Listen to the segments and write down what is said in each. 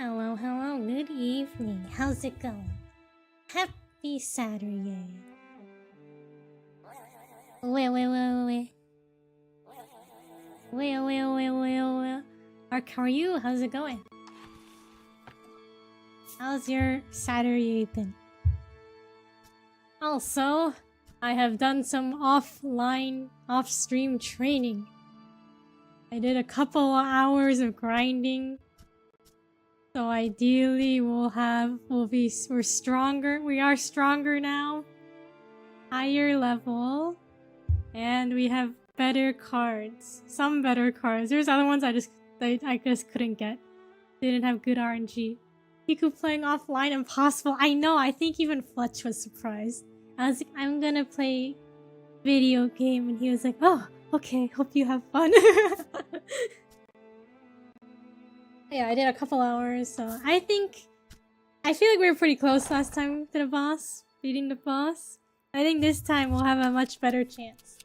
Hello, hello, good evening. How's it going? Happy Saturday. Wait. Mark, how are you? How's it going? How's your Saturday been? Also, I have done some offline, off-stream training. I did a couple of hours of grinding. So ideally we're stronger. We are stronger now. Higher level. And we have better cards. Some better cards. There's other ones I just couldn't get. They didn't have good RNG. Kiku playing offline, impossible. I know, I think even Fletch was surprised. I was like, I'm gonna play video game, and he was like, oh, okay, hope you have fun. Yeah, I did a couple hours, so I feel like we were pretty close last time to the boss, beating the boss. I think this time we'll have a much better chance.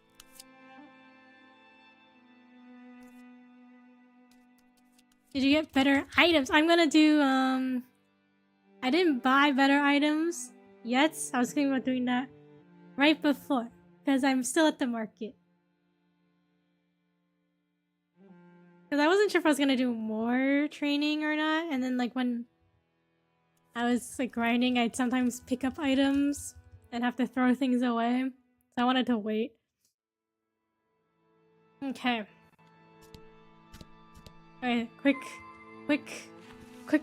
Did you get better items? I'm gonna do, I didn't buy better items yet. I was thinking about doing that right before, because I'm still at the market. Because I wasn't sure if I was gonna do more training or not, and then like when I was like grinding, I'd sometimes pick up items and have to throw things away. So I wanted to wait. Okay. Alright, quick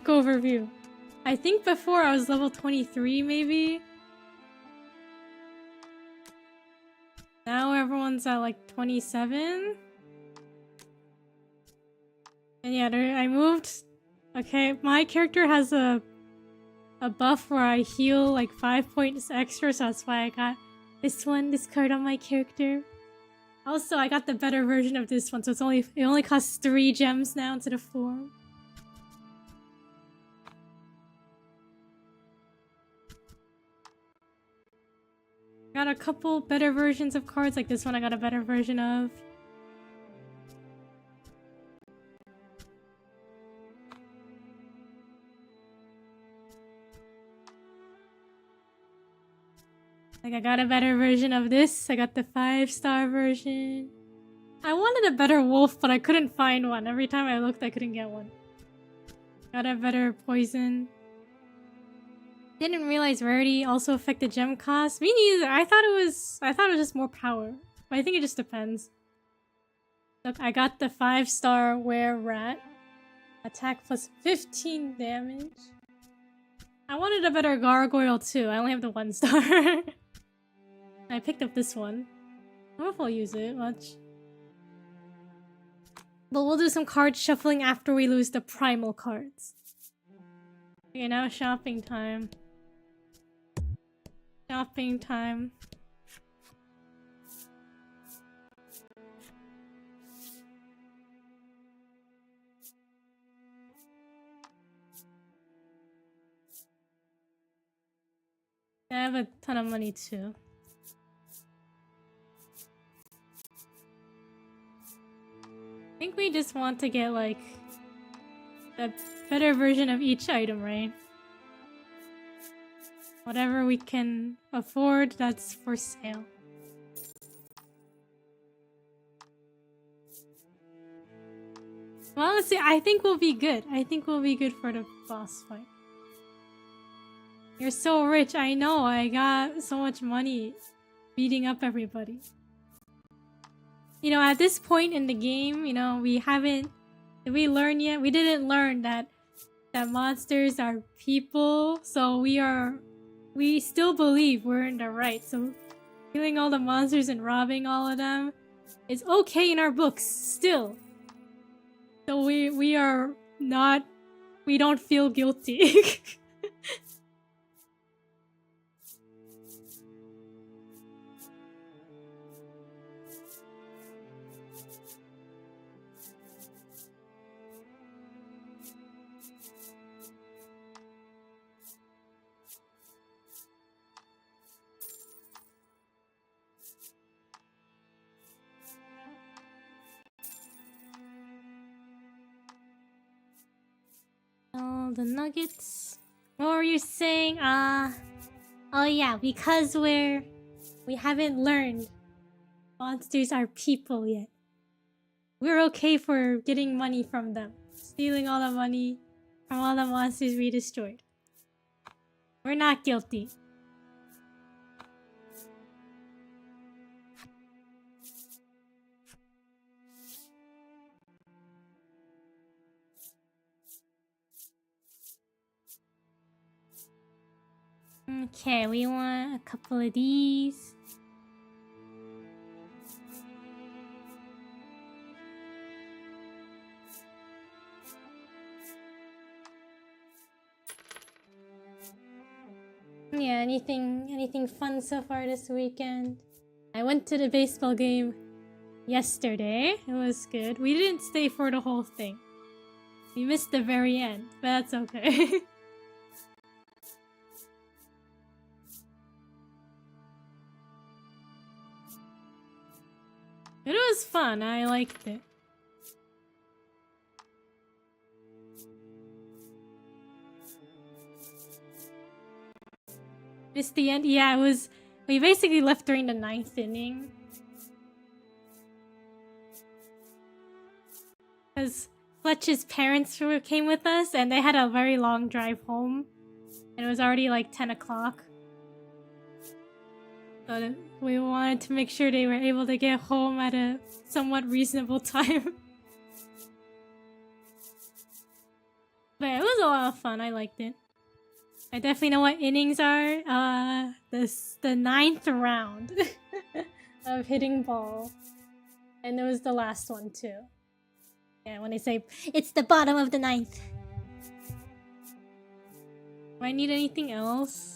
overview. I think before I was level 23 maybe. Now everyone's at like 27. And yeah, I moved. Okay, my character has a buff where I heal like 5 points extra, so that's why I got this card on my character. Also, I got the better version of this one, so it only costs 3 gems now instead of 4. Got a couple better versions of cards, like this one I got a better version of. Like, I got a better version of this. I got the 5-star version. I wanted a better wolf, but I couldn't find one. Every time I looked, I couldn't get one. Got a better poison. Didn't realize rarity also affected gem cost. Me neither. I thought it was just more power. But I think it just depends. Look, I got the 5-star were-rat. Attack plus 15 damage. I wanted a better gargoyle too. I only have the 1-star. I picked up this one. I don't know if I'll use it much. But we'll do some card shuffling after we lose the primal cards. Okay, now shopping time. Shopping time. I have a ton of money too. I think we just want to get like the better version of each item, right? Whatever we can afford, that's for sale. Well, honestly, I think we'll be good. I think we'll be good for the boss fight. You're so rich. I know. I got so much money beating up everybody. You know, at this point in the game, you know, did we learn yet? We didn't learn that monsters are people, so we still believe we're in the right. So killing all the monsters and robbing all of them is okay in our books still. So we don't feel guilty. all the nuggets. What were you saying? Oh yeah, because we haven't learned monsters are people yet. We're okay for getting money from them. Stealing all the money from all the monsters we destroyed. We're not guilty. Okay, we want a couple of these. Yeah, anything fun so far this weekend? I went to the baseball game yesterday. It was good. We didn't stay for the whole thing. We missed the very end, but that's okay. It was fun. I liked it. Missed the end? Yeah, it was... We basically left during the 9th inning. Because Fletch's parents came with us, and they had a very long drive home. And it was already like 10 o'clock. So we wanted to make sure they were able to get home at a somewhat reasonable time. But it was a lot of fun. I liked it. I definitely know what innings are. The 9th round of hitting ball. And it was the last one too. Yeah, when they say, it's the bottom of the 9th. Do I need anything else?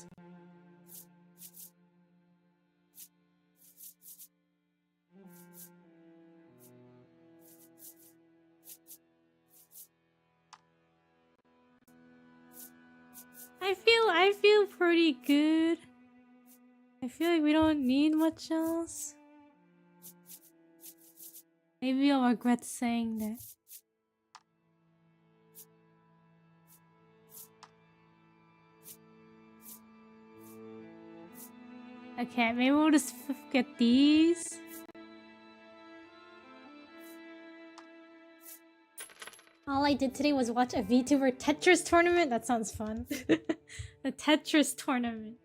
I feel pretty good. I feel like we don't need much else. Maybe I'll regret saying that. Okay, maybe we'll just get these. All I did today was watch a VTuber Tetris tournament. That sounds fun. The Tetris tournament.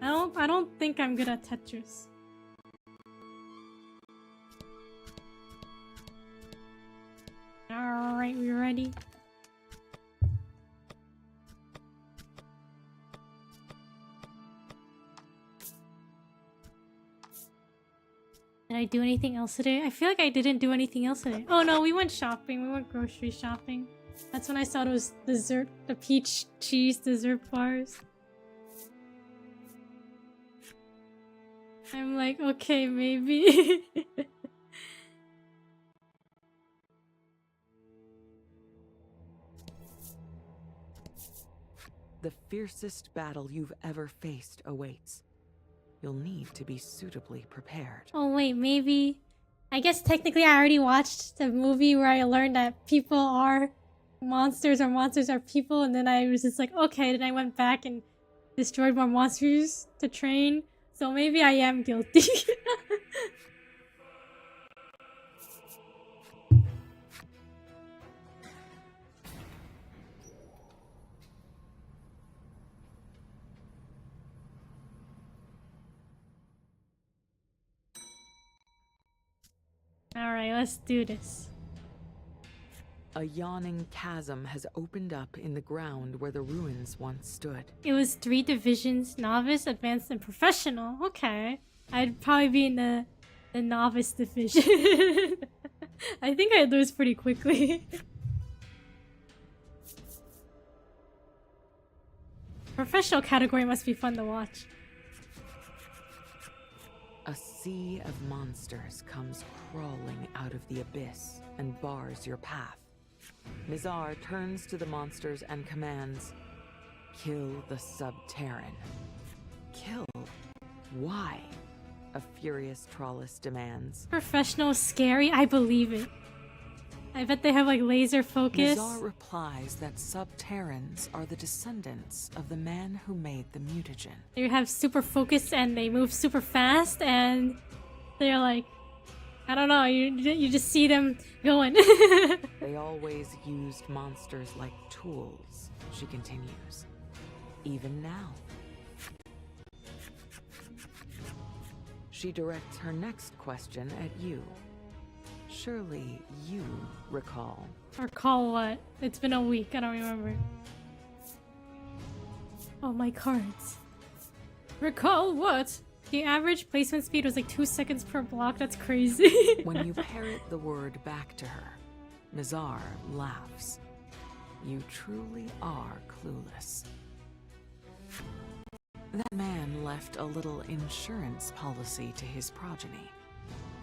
I don't think I'm good at Tetris. Alright, we ready? Did I do anything else today? I feel like I didn't do anything else today. Oh no, we went shopping. We went grocery shopping. That's when I saw those dessert, the peach cheese dessert bars. I'm like, okay, maybe. The fiercest battle you've ever faced awaits. You'll need to be suitably prepared. Oh wait, maybe... I guess technically I already watched the movie where I learned that people are monsters or monsters are people, and then I was just like, okay, then I went back and destroyed more monsters to train. So maybe I am guilty. Alright, let's do this. A yawning chasm has opened up in the ground where the ruins once stood. It was 3 divisions: novice, advanced, and professional. Okay. I'd probably be in the novice division. I think I'd lose pretty quickly. Professional category must be fun to watch. A sea of monsters comes crawling out of the abyss and bars your path. Nizar turns to the monsters and commands, "Kill the Subterran." Kill? Why? A furious Trollus demands. Professional scary? I believe it. I bet they have like laser focus. Mizar replies that Subterrans are the descendants of the man who made the mutagen. They have super focus and they move super fast and they're like, I don't know, you just see them going. They always used monsters like tools, she continues. Even now. She directs her next question at you. Surely you recall. Recall what? It's been a week, I don't remember. Oh, my cards. Recall what? The average placement speed was like 2 seconds per block, that's crazy. When you parrot the word back to her, Mizar laughs. You truly are clueless. That man left a little insurance policy to his progeny.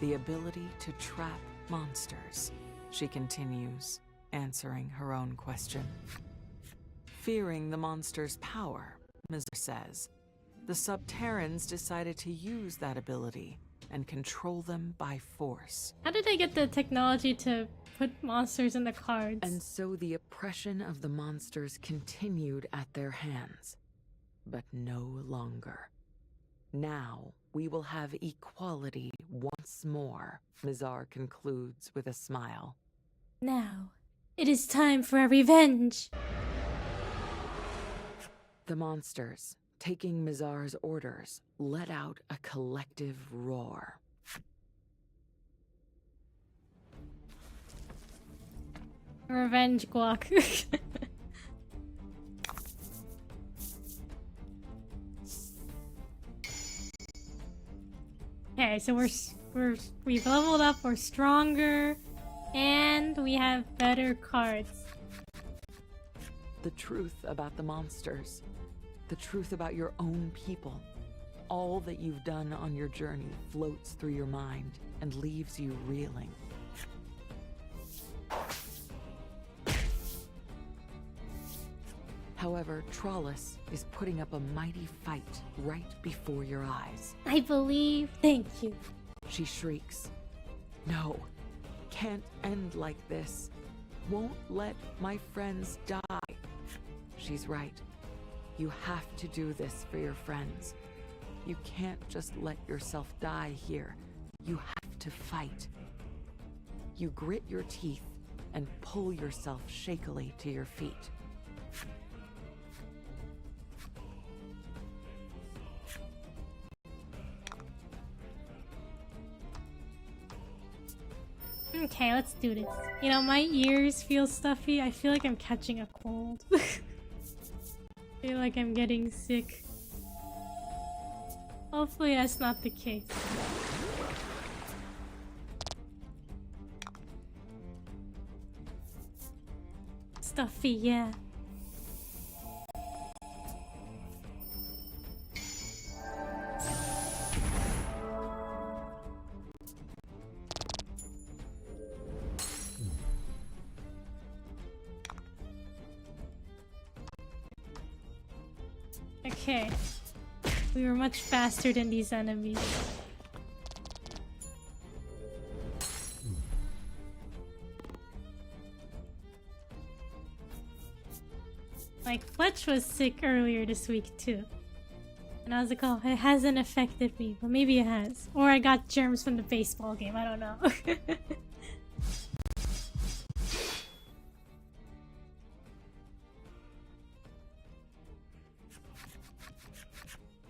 The ability to trap monsters, she continues, answering her own question. Fearing the monster's power, Mizar says, the Subterrans decided to use that ability and control them by force. How did they get the technology to put monsters in the cards? And so the oppression of the monsters continued at their hands. But no longer. Now we will have equality once more, Mizar concludes with a smile. Now, it is time for our revenge. The monsters, taking Mizar's orders, let out a collective roar. Revenge guac. Okay, so we've leveled up, we're stronger, and we have better cards. The truth about the monsters, the truth about your own people, all that you've done on your journey floats through your mind and leaves you reeling. However, Trollus is putting up a mighty fight right before your eyes. I believe. Thank you. She shrieks. No, can't end like this. Won't let my friends die. She's right. You have to do this for your friends. You can't just let yourself die here. You have to fight. You grit your teeth and pull yourself shakily to your feet. Okay, let's do this. You know, my ears feel stuffy. I feel like I'm catching a cold. I feel like I'm getting sick. Hopefully that's not the case. Stuffy, yeah. Okay. We were much faster than these enemies. Like, Fletch was sick earlier this week too. And I was like, oh, it hasn't affected me. But maybe it has. Or I got germs from the baseball game. I don't know.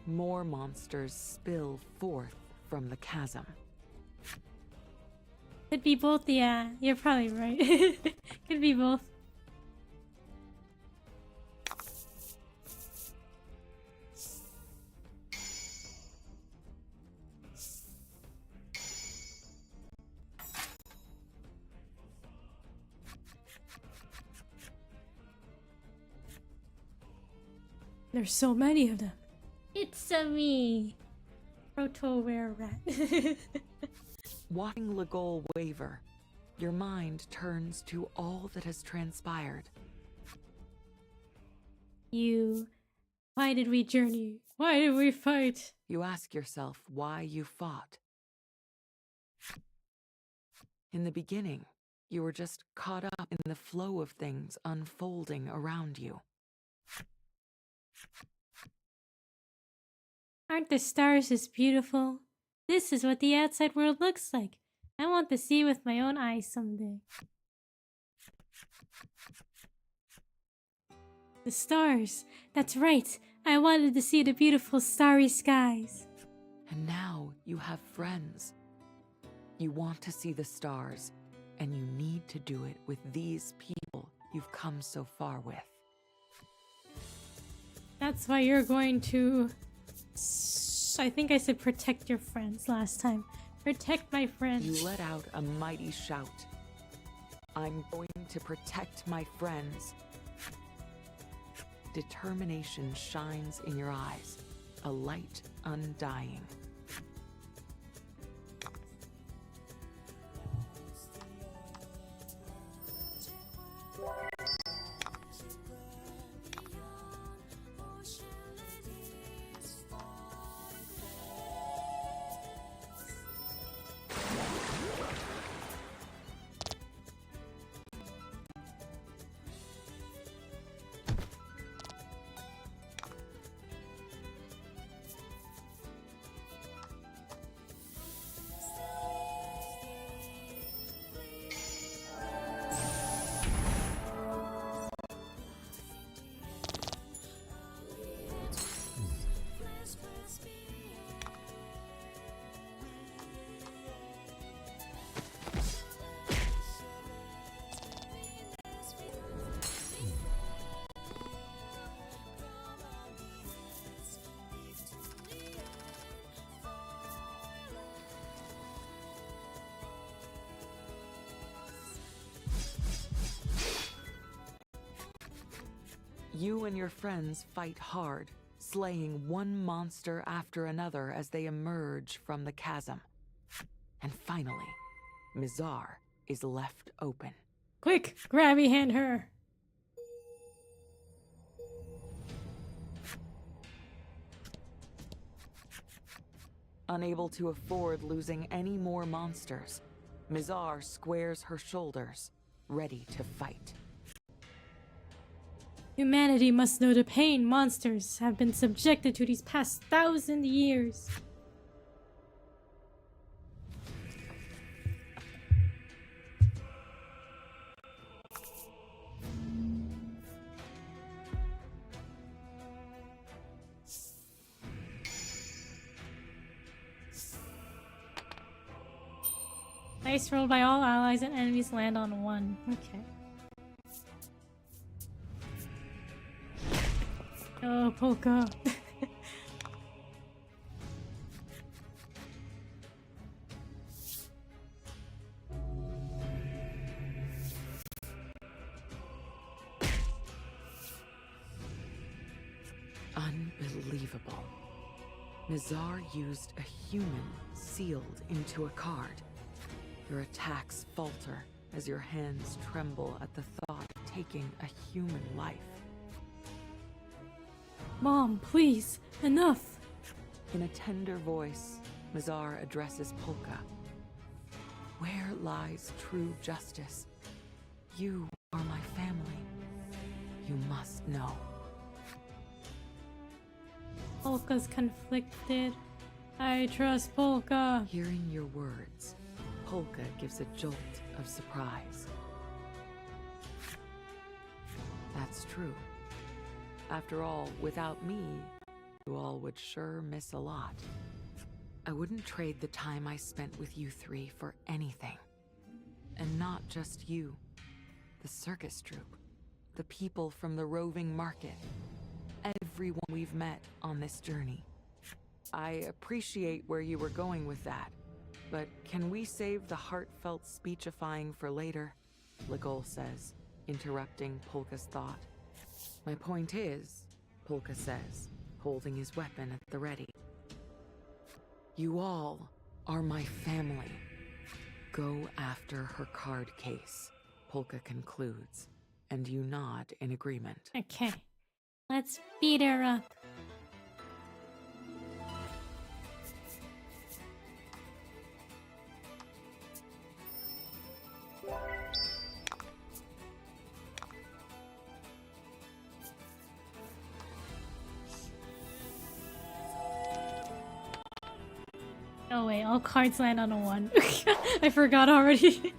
More monsters spill forth from the chasm. Could be both, yeah. You're probably right. Could be both. There's so many of them. It's a me, Proto-Rare Rat. Watching Legol waver, your mind turns to all that has transpired. Why did we journey? Why did we fight? You ask yourself why you fought. In the beginning, You were just caught up in the flow of things unfolding around you. Aren't the stars just beautiful? This is what the outside world looks like. I want to see with my own eyes someday. The stars. That's right. I wanted to see the beautiful starry skies. And now you have friends. You want to see the stars, and you need to do it with these people you've come so far with. That's why you're going to... I think I said protect your friends last time. Protect my friends. You let out a mighty shout. I'm going to protect my friends. Determination shines in your eyes, a light undying. You and your friends fight hard, slaying one monster after another as they emerge from the chasm. And finally, Mizar is left open. Quick, Grabby, hand her. Unable to afford losing any more monsters, Mizar squares her shoulders, ready to fight. Humanity must know the pain monsters have been subjected to these past 1,000 years. Dice rolled by all allies and enemies land on 1. Okay. Oh, Polka. Unbelievable. Mizar used a human sealed into a card. Your attacks falter as your hands tremble at the thought of taking a human life. Mom, please, enough. In a tender voice, Mizar addresses Polka. Where lies true justice? You are my family. You must know. Polka's conflicted. I trust Polka. Hearing your words, Polka gives a jolt of surprise. That's true. After all, without me, you all would sure miss a lot. I wouldn't trade the time I spent with you three for anything. And not just you. The circus troupe. The people from the roving market. Everyone we've met on this journey. I appreciate where you were going with that. But can we save the heartfelt speechifying for later? Legol says, interrupting Polka's thought. My point is, Polka says, holding his weapon at the ready. You all are my family. Go after her card case, Polka concludes, and you nod in agreement. Okay, let's beat her up. wait, all cards land on a 1. I forgot already.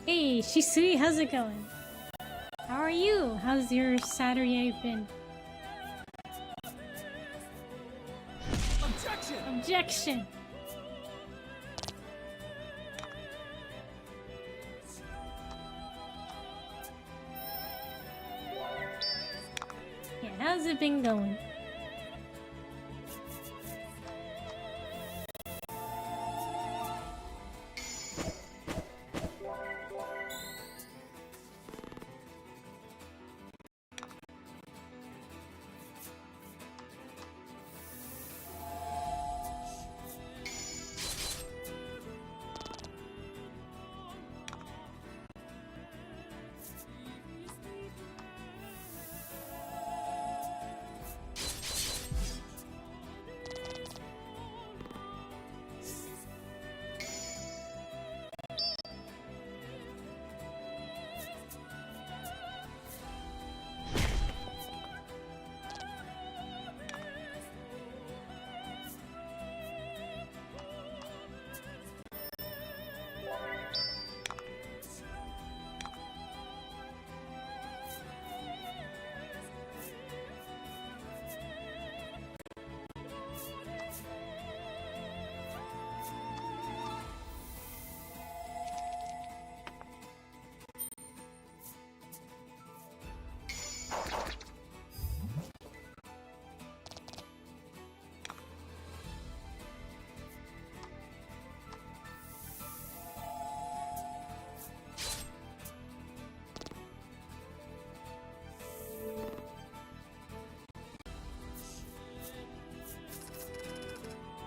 Hey, Shisui, how's it going? How are you? How's your Saturday been? Objection! Objection! Yeah, how's it been going?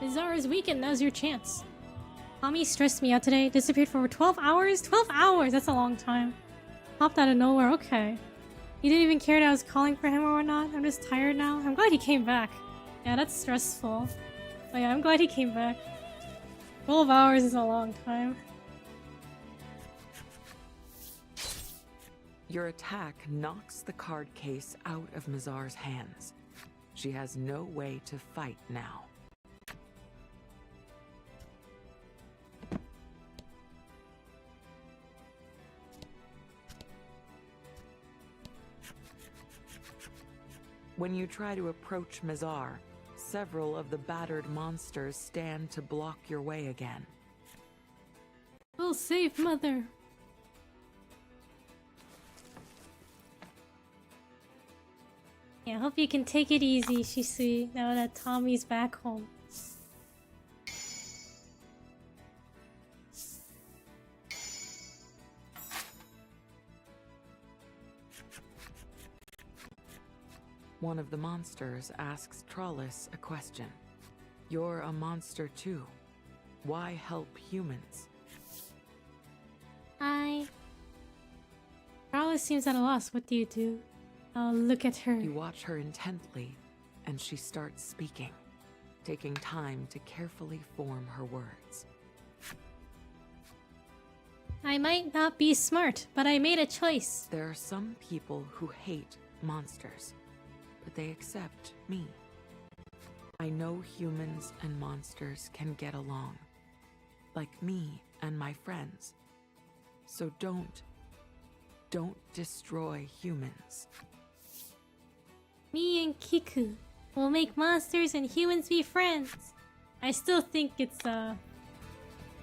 Bizarre's weekend, now's your chance. Tommy stressed me out today, disappeared for over 12 hours? 12 hours! That's a long time. Popped out of nowhere, okay. He didn't even care that I was calling for him or whatnot. I'm just tired now. I'm glad he came back. Yeah, that's stressful. But yeah, I'm glad he came back. 12 hours is a long time. Your attack knocks the card case out of Mizar's hands. She has no way to fight now. When you try to approach Mizar, several of the battered monsters stand to block your way again. We'll save Mother. Yeah, I hope you can take it easy, Shisui, now that Tommy's back home. One of the monsters asks Trollis a question. You're a monster too. Why help humans? Carla seems at a loss. What do you do? I'll look at her. You watch her intently, and she starts speaking, taking time to carefully form her words. I might not be smart, but I made a choice. There are some people who hate monsters, but they accept me. I know humans and monsters can get along, like me and my friends. So don't destroy humans. Me and Kiku will make monsters and humans be friends. I still think it's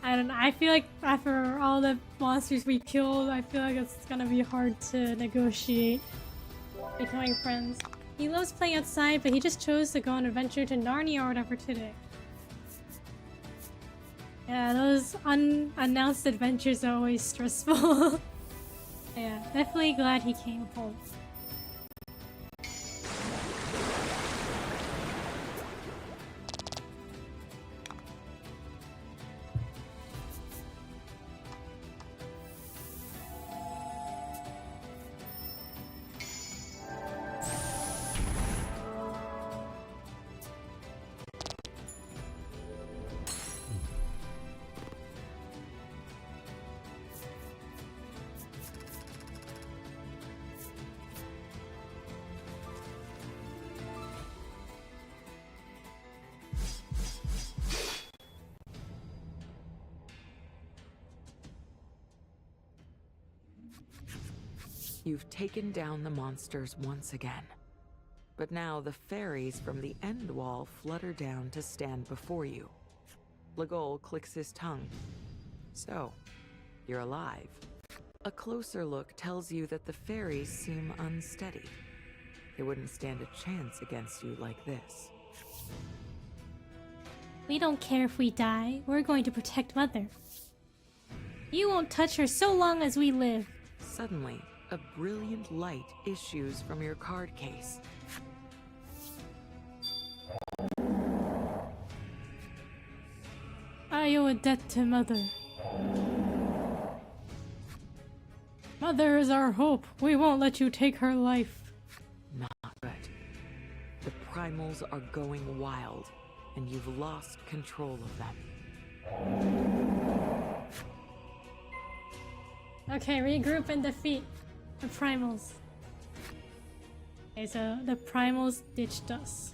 I don't know. I feel like after all the monsters we killed, I feel like it's gonna be hard to negotiate becoming friends. He loves playing outside, but he just chose to go on an adventure to Narnia or whatever today. Yeah, those unannounced adventures are always stressful. Yeah, definitely glad he came home. You've taken down the monsters once again. But now the fairies from the end wall flutter down to stand before you. Legol clicks his tongue. So, you're alive. A closer look tells you that the fairies seem unsteady. They wouldn't stand a chance against you like this. We don't care if we die. We're going to protect Mother. You won't touch her so long as we live. Suddenly, a brilliant light issues from your card case. I owe a debt to Mother. Mother is our hope. We won't let you take her life. Not good. The primals are going wild, and you've lost control of them. Okay, regroup and defeat the primals. Okay, so the primals ditched us.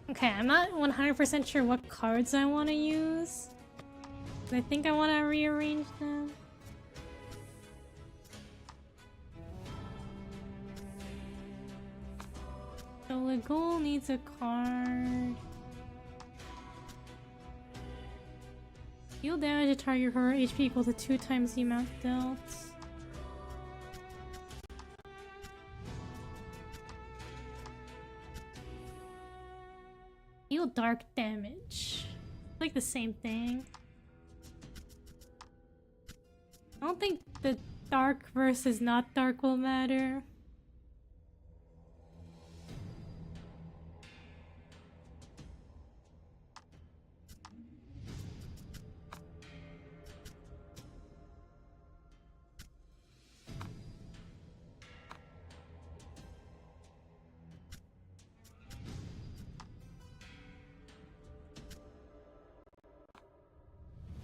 Okay, I'm not 100% sure what cards I want to use. I think I want to rearrange them. So the goal needs a card. Deal damage to target her HP equal to 2 times the amount dealt. Deal dark damage. Like the same thing. I don't think the dark versus not dark will matter.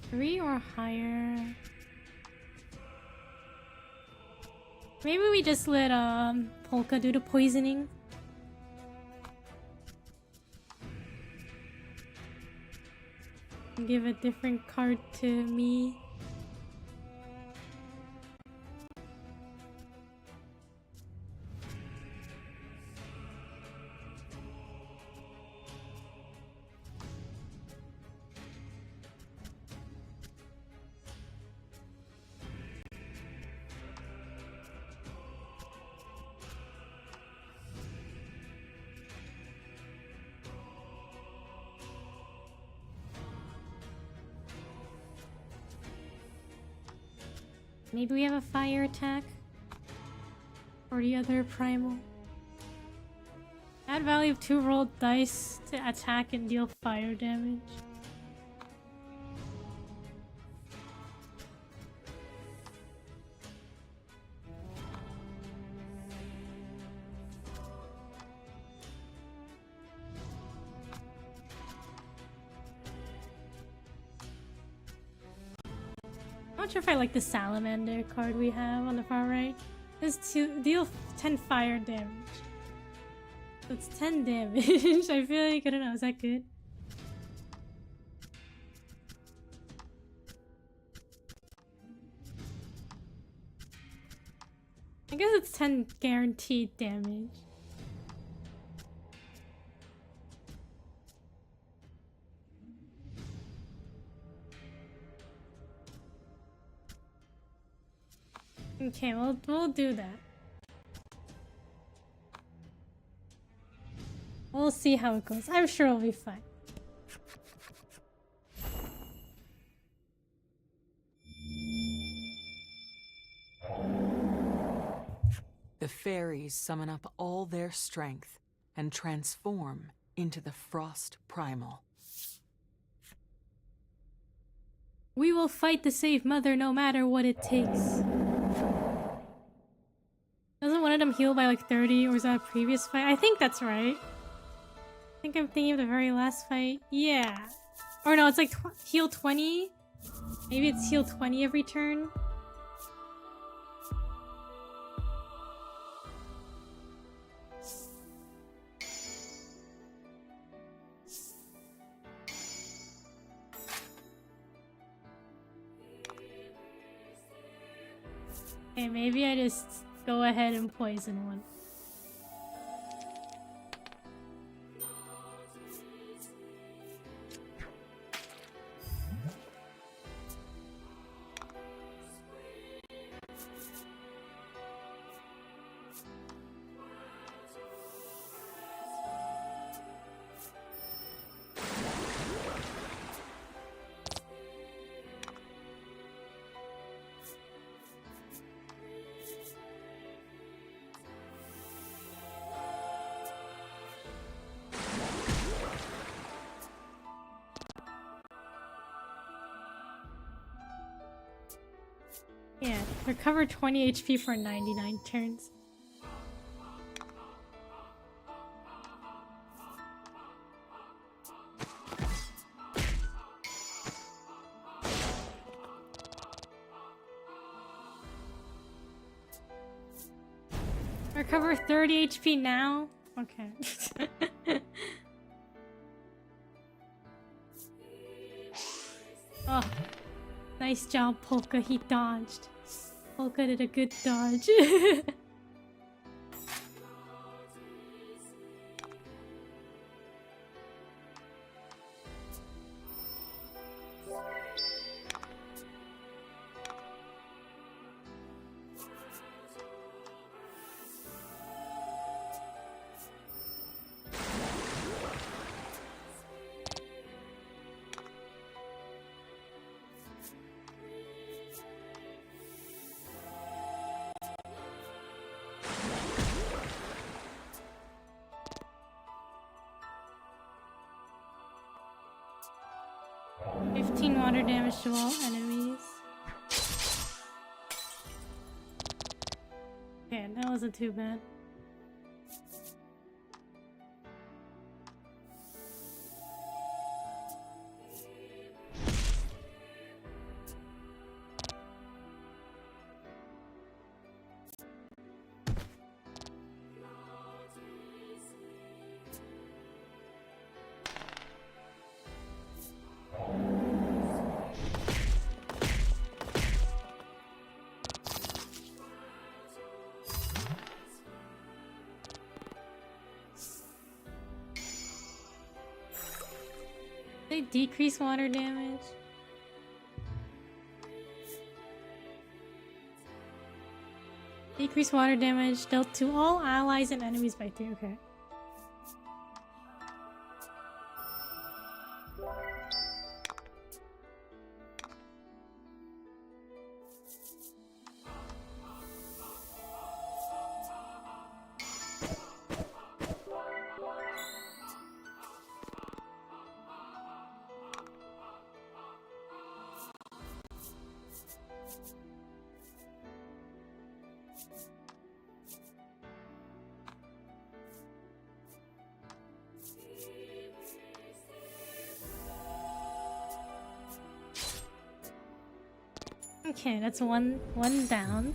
Three or higher. Maybe we just let Polka do the poisoning. And give a different card to me. Maybe we have a fire attack? Or the other primal? Add value of 2 rolled dice to attack and deal fire damage. not sure if I like the salamander card we have on the far right. This deal 10 fire damage. So it's 10 damage. I feel like, I don't know, is that good? I guess it's 10 guaranteed damage. Okay, we'll do that. We'll see how it goes. I'm sure it'll be fine. The fairies summon up all their strength and transform into the Frost Primal. We will fight to save Mother no matter what it takes. Doesn't one of them heal by like 30, or is that a previous fight? I think that's right. I think I'm thinking of the very last fight. Yeah. Or no, it's like heal 20. Maybe it's heal 20 every turn. Okay, maybe I just go ahead and poison one. Yeah, recover 20 HP for 99 turns. Recover 30 HP now? Okay. Oh, nice job, Polka. He dodged. Polka did a good dodge. Water damage to all enemies. Okay, that wasn't too bad. They decrease water damage. Decrease water damage dealt to all allies and enemies by 3. Okay. Okay, that's one down.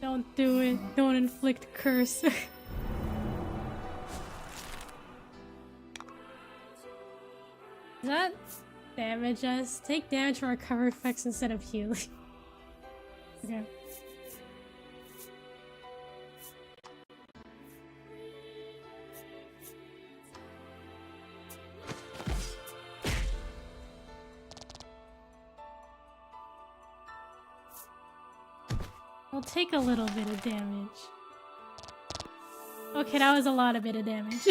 Don't do it. Don't inflict curse. Does that damage us? Take damage from recover effects instead of healing. Okay. We'll take a little bit of damage. Okay, that was a lot of bit of damage.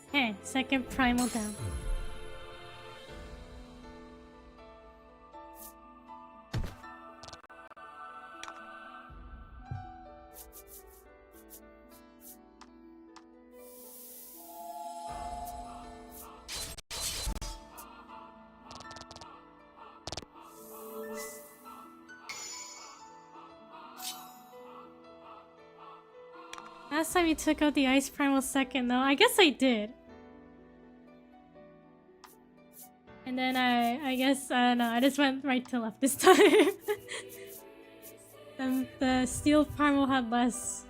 Okay, second primal down. Last time you took out the ice primal second though. I guess I did. And then I guess, I don't know, I just went right to left this time. The steel primal had less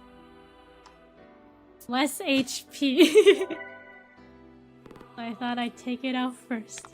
HP. I thought I'd take it out first.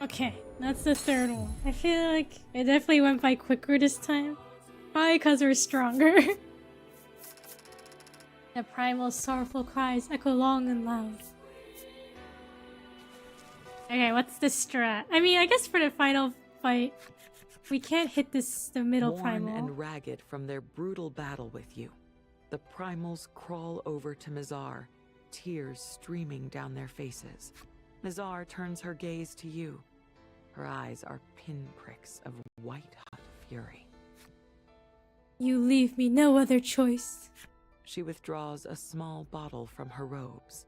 Okay, that's the third one. I feel like it definitely went by quicker this time. Probably because we're stronger. The primal sorrowful cries echo long and loud. Okay, what's the strat? I mean, I guess for the final fight, we can't hit the middle primal. Worn and ragged from their brutal battle with you, the primals crawl over to Mizar, tears streaming down their faces. Mizar turns her gaze to you. Her eyes are pinpricks of white-hot fury. You leave me no other choice. She withdraws a small bottle from her robes.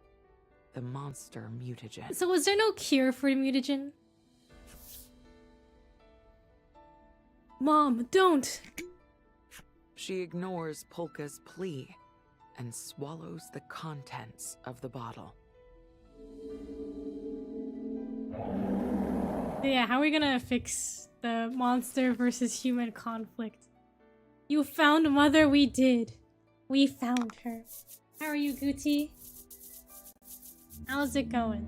The monster mutagen. So was there no cure for the mutagen? Mom, don't! She ignores Polka's plea and swallows the contents of the bottle. Yeah, how are we gonna fix the monster versus human conflict? You found Mother, we did. We found her. How are you, Guti? How's it going?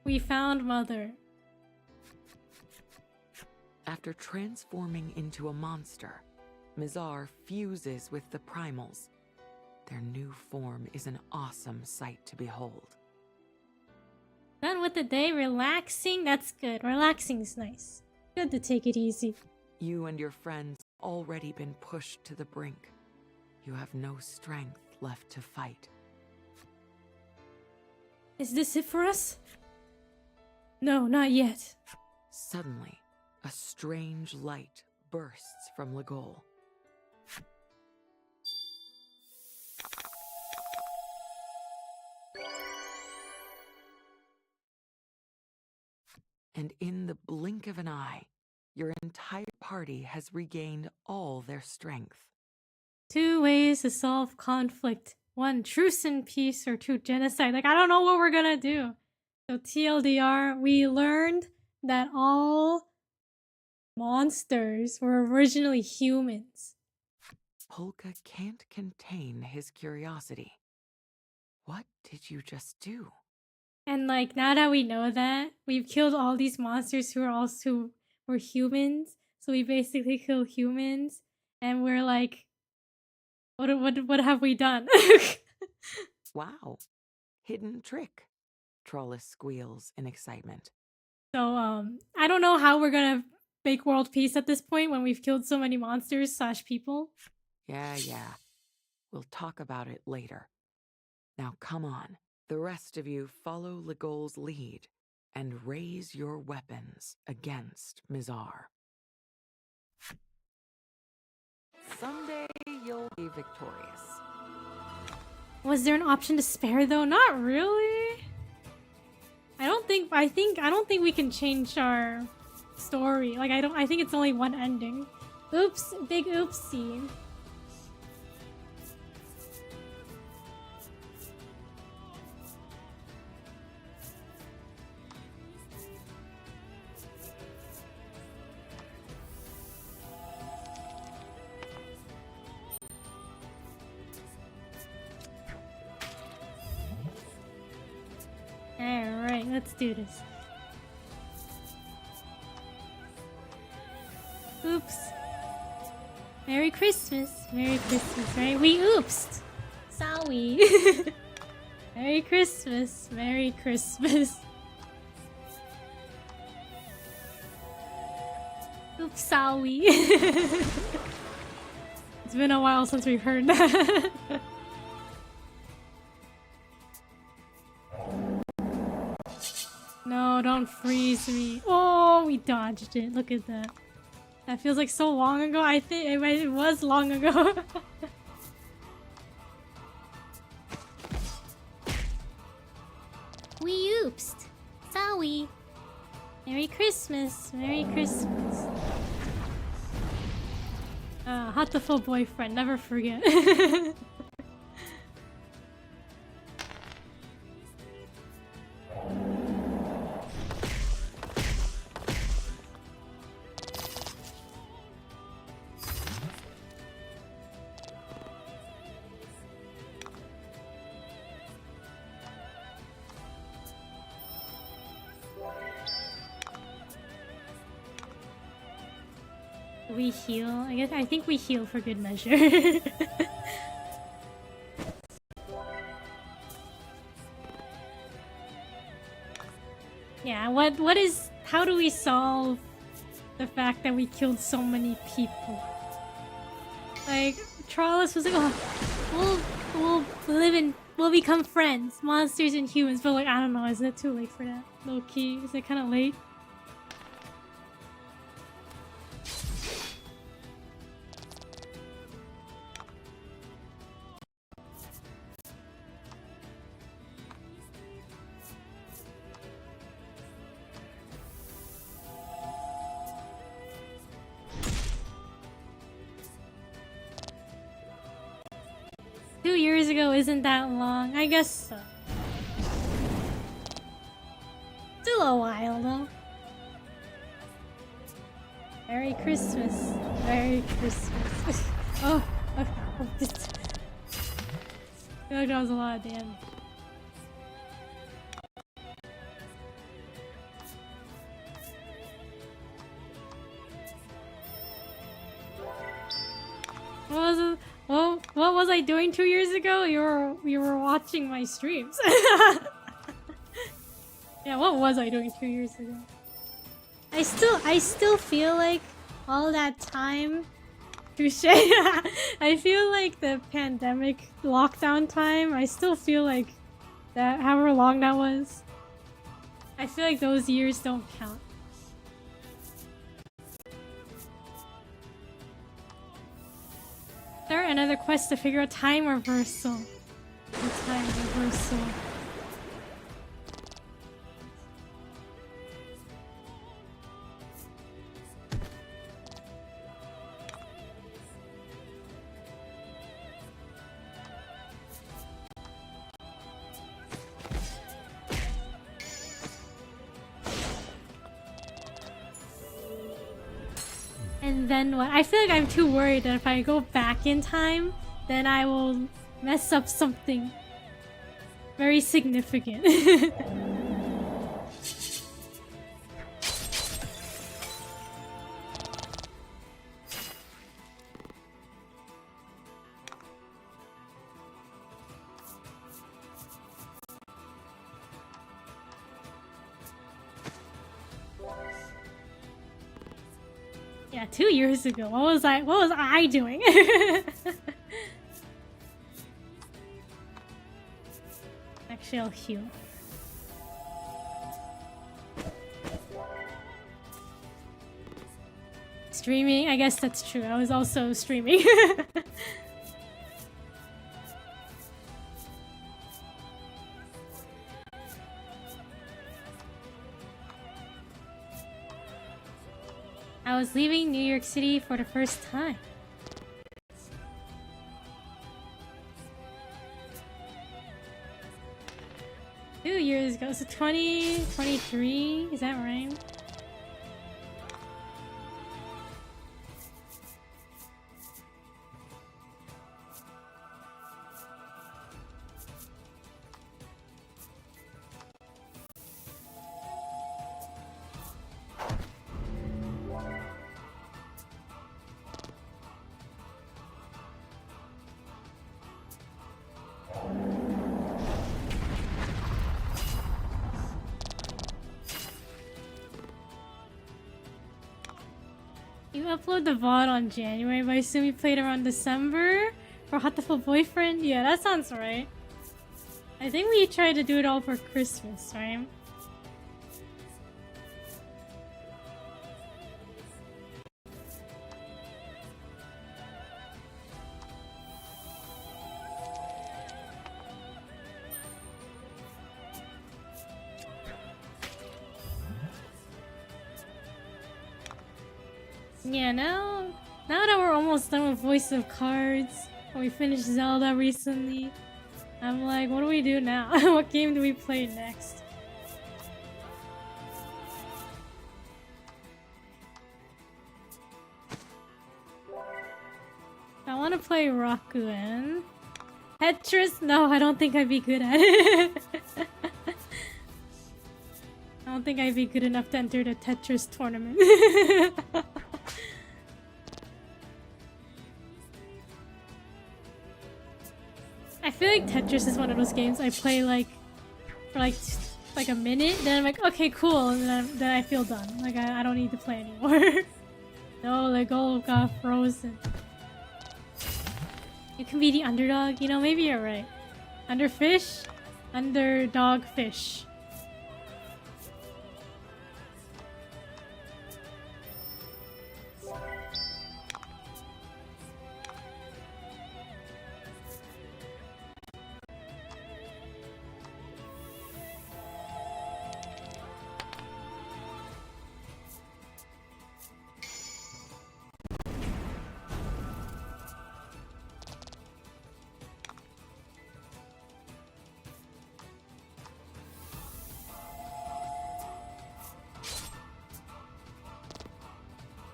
We found Mother. After transforming into a monster, Mizar fuses with the primals. Their new form is an awesome sight to behold. Done with the day, relaxing? That's good. Relaxing's nice. Good to take it easy. You and your friends have already been pushed to the brink. You have no strength left to fight. Is this it for us? No, not yet. Suddenly, A strange light bursts from Legol. And in the blink of an eye, your entire party has regained all their strength. 2 ways to solve conflict. 1, truce and peace, or 2, genocide. Like, I don't know what we're gonna do. So TLDR, we learned that all monsters were originally humans. Polka can't contain his curiosity. What did you just do? And like, now that we know that, we've killed all these monsters who were humans. So we basically kill humans, and we're like, what have we done? Wow. Hidden trick. Trollus squeals in excitement. So, I don't know how we're gonna make world peace at this point when we've killed so many monsters / people. Yeah. We'll talk about it later. Now come on. The rest of you follow Legol's lead and raise your weapons against Mizar. Someday you'll be victorious. Was there an option to spare though? Not really. I don't think we can change our story. Like, I think it's only one ending. Oops, big oopsie. Alright, let's do this. Oops. Merry Christmas. Merry Christmas, right? We oopsed. Sorry. Merry Christmas. Merry Christmas. Oops, sorry. It's been a while since we've heard that. No, don't freeze me. Oh, we dodged it. Look at that. That feels like so long ago. I think it was long ago. We oopsed. Sorry. Merry Christmas. Merry Christmas. Hatoful boyfriend. Never forget. 'We heal? I think we heal for good measure. Yeah, how do we solve the fact that we killed so many people? Like, Trollus was like, oh, we'll become friends, monsters and humans, but like, I don't know, is it too late for that? Low key, is it kind of late? Years ago isn't that long. I guess so. Still a while though. Merry Christmas. Merry Christmas. Oh, I feel like that was a lot of damage. What was I doing 2 years ago? You were watching my streams. Yeah, what was I doing 2 years ago? I still feel like all that time. Touche. I feel like the pandemic lockdown time. I still feel like that, however long that was. I feel like those years don't count. Start another quest to figure out time reversal. The time reversal. And then what? I feel like I'm too worried that if I go back in time, then I will mess up something very significant. Yeah, 2 years ago. What was I doing? Actually, I'll heal. Streaming? I guess that's true. I was also streaming. I was leaving New York City for the first time. Two years ago, so 2023, is that right? You upload the VOD on January, but I assume you played around December? For Hatoful Boyfriend? Yeah, that sounds right. I think we tried to do it all for Christmas, right? Yeah, now that we're almost done with Voice of Cards, and we finished Zelda recently, I'm like, what do we do now? What game do we play next? I want to play Rakuen. Tetris? No, I don't think I'd be good at it. I don't think I'd be good enough to enter the Tetris tournament. I feel like Tetris is one of those games I play for like a minute, then I'm like, okay, cool, and then I feel done. Like I don't need to play anymore. No, the goal got frozen. You can be the underdog, you know, maybe you're right. Underfish? Underdog fish.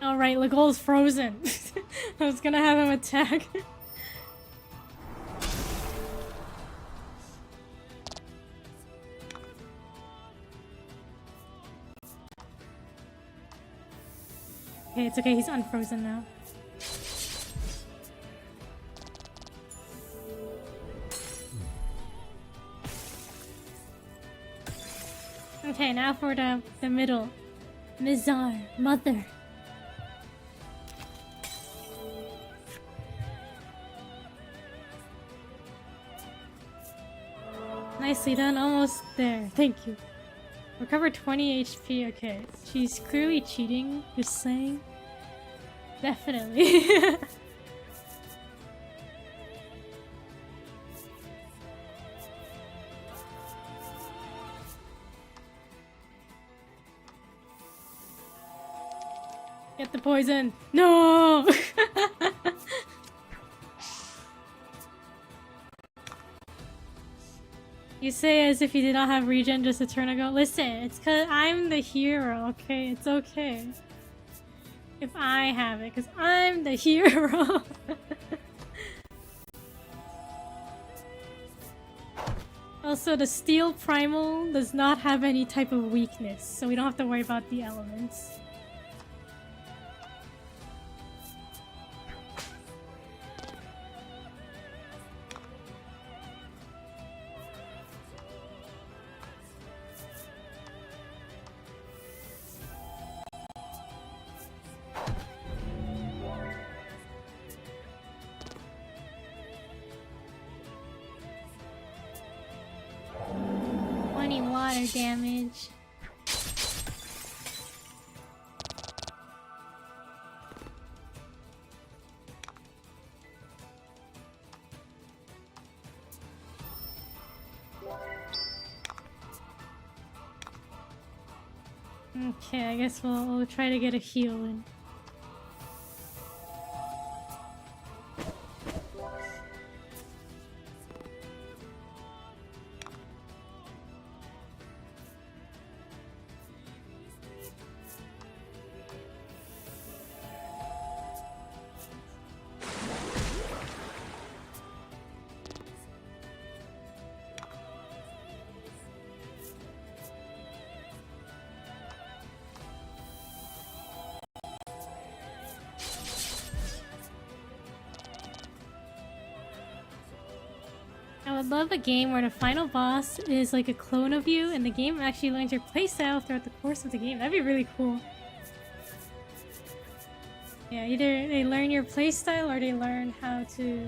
Alright, Legol's frozen. I was gonna have him attack. Okay, it's okay, he's unfrozen now. Okay, now for the middle. Mizar, mother. Nicely done, almost there. Thank you. Recover 20 HP. Okay, she's clearly cheating. Just saying. Definitely. Get the poison. No! You say as if you did not have regen just a turn ago. Listen, it's cause I'm the hero, okay? It's okay. If I have it, cause I'm the hero. Also, the steel primal does not have any type of weakness, so we don't have to worry about the elements. Water damage. Okay, I guess we'll try to get a heal in. I would love a game where the final boss is like a clone of you and the game actually learns your playstyle throughout the course of the game. That'd be really cool. Yeah, either they learn your playstyle or they learn how to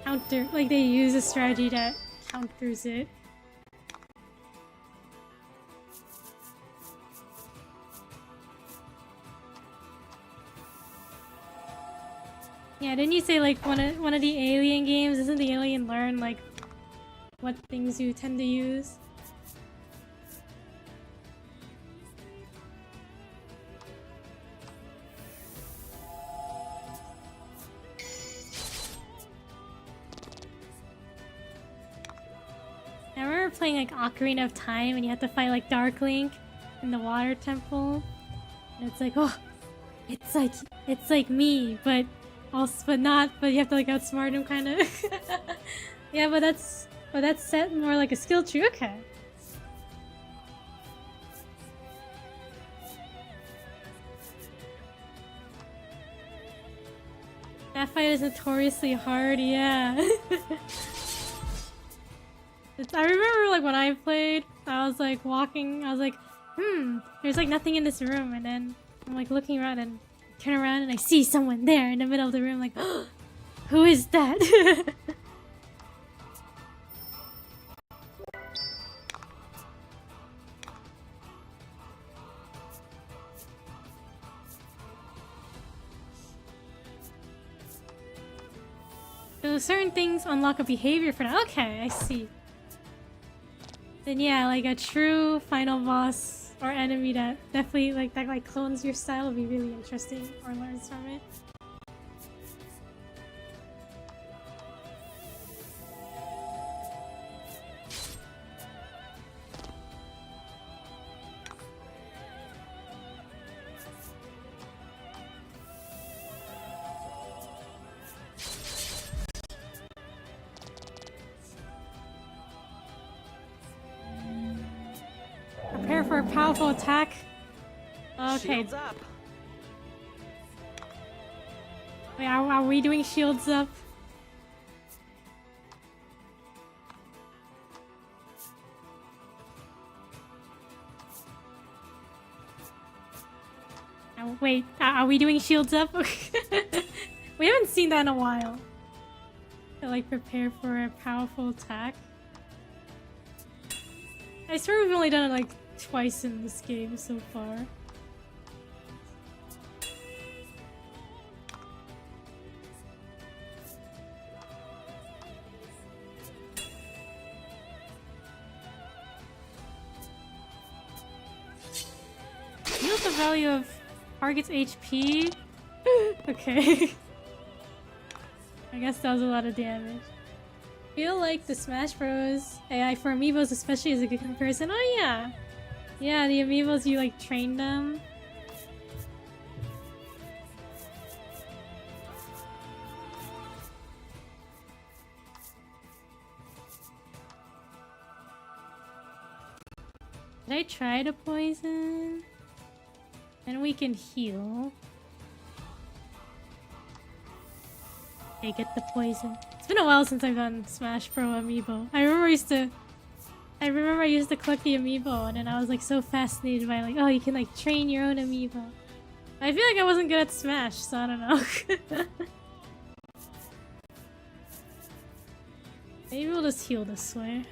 counter, like they use a strategy that counters it. Yeah, didn't you say like one of the alien games? Doesn't the alien learn like what things you tend to use? I remember playing like Ocarina of Time and you have to fight like Dark Link in the water temple. And it's like, oh, it's like me, but you have to like outsmart him kind of. Yeah, but that's set more like a skill tree. Okay. That fight is notoriously hard, yeah. I remember like when I played, I was like walking, I was like, there's like nothing in this room, and then I'm like looking around and turn around and I see someone there in the middle of the room, like, oh, who is that? So certain things unlock a behavior for that. Okay, I see. Then yeah, like a true final boss or enemy that definitely like clones your style would be really interesting, or learns from it. Prepare for a powerful attack. Okay. Shields up. Wait, are we doing shields up? Wait, are we doing shields up? We haven't seen that in a while. To like prepare for a powerful attack. I swear we've only done it like twice in this game so far. What's the value of Target's HP? Okay. I guess that was a lot of damage. I feel like the Smash Bros. AI for amiibos especially is a good comparison. Oh yeah! Yeah, the amiibos, you like train them. Did I try to poison? And we can heal. Okay, get the poison. It's been a while since I've done Smash Bros. Amiibo. I remember I used to collect the amiibo, and then I was like so fascinated by like, oh, you can like train your own amiibo. I feel like I wasn't good at Smash, so I don't know. Maybe we'll just heal this way.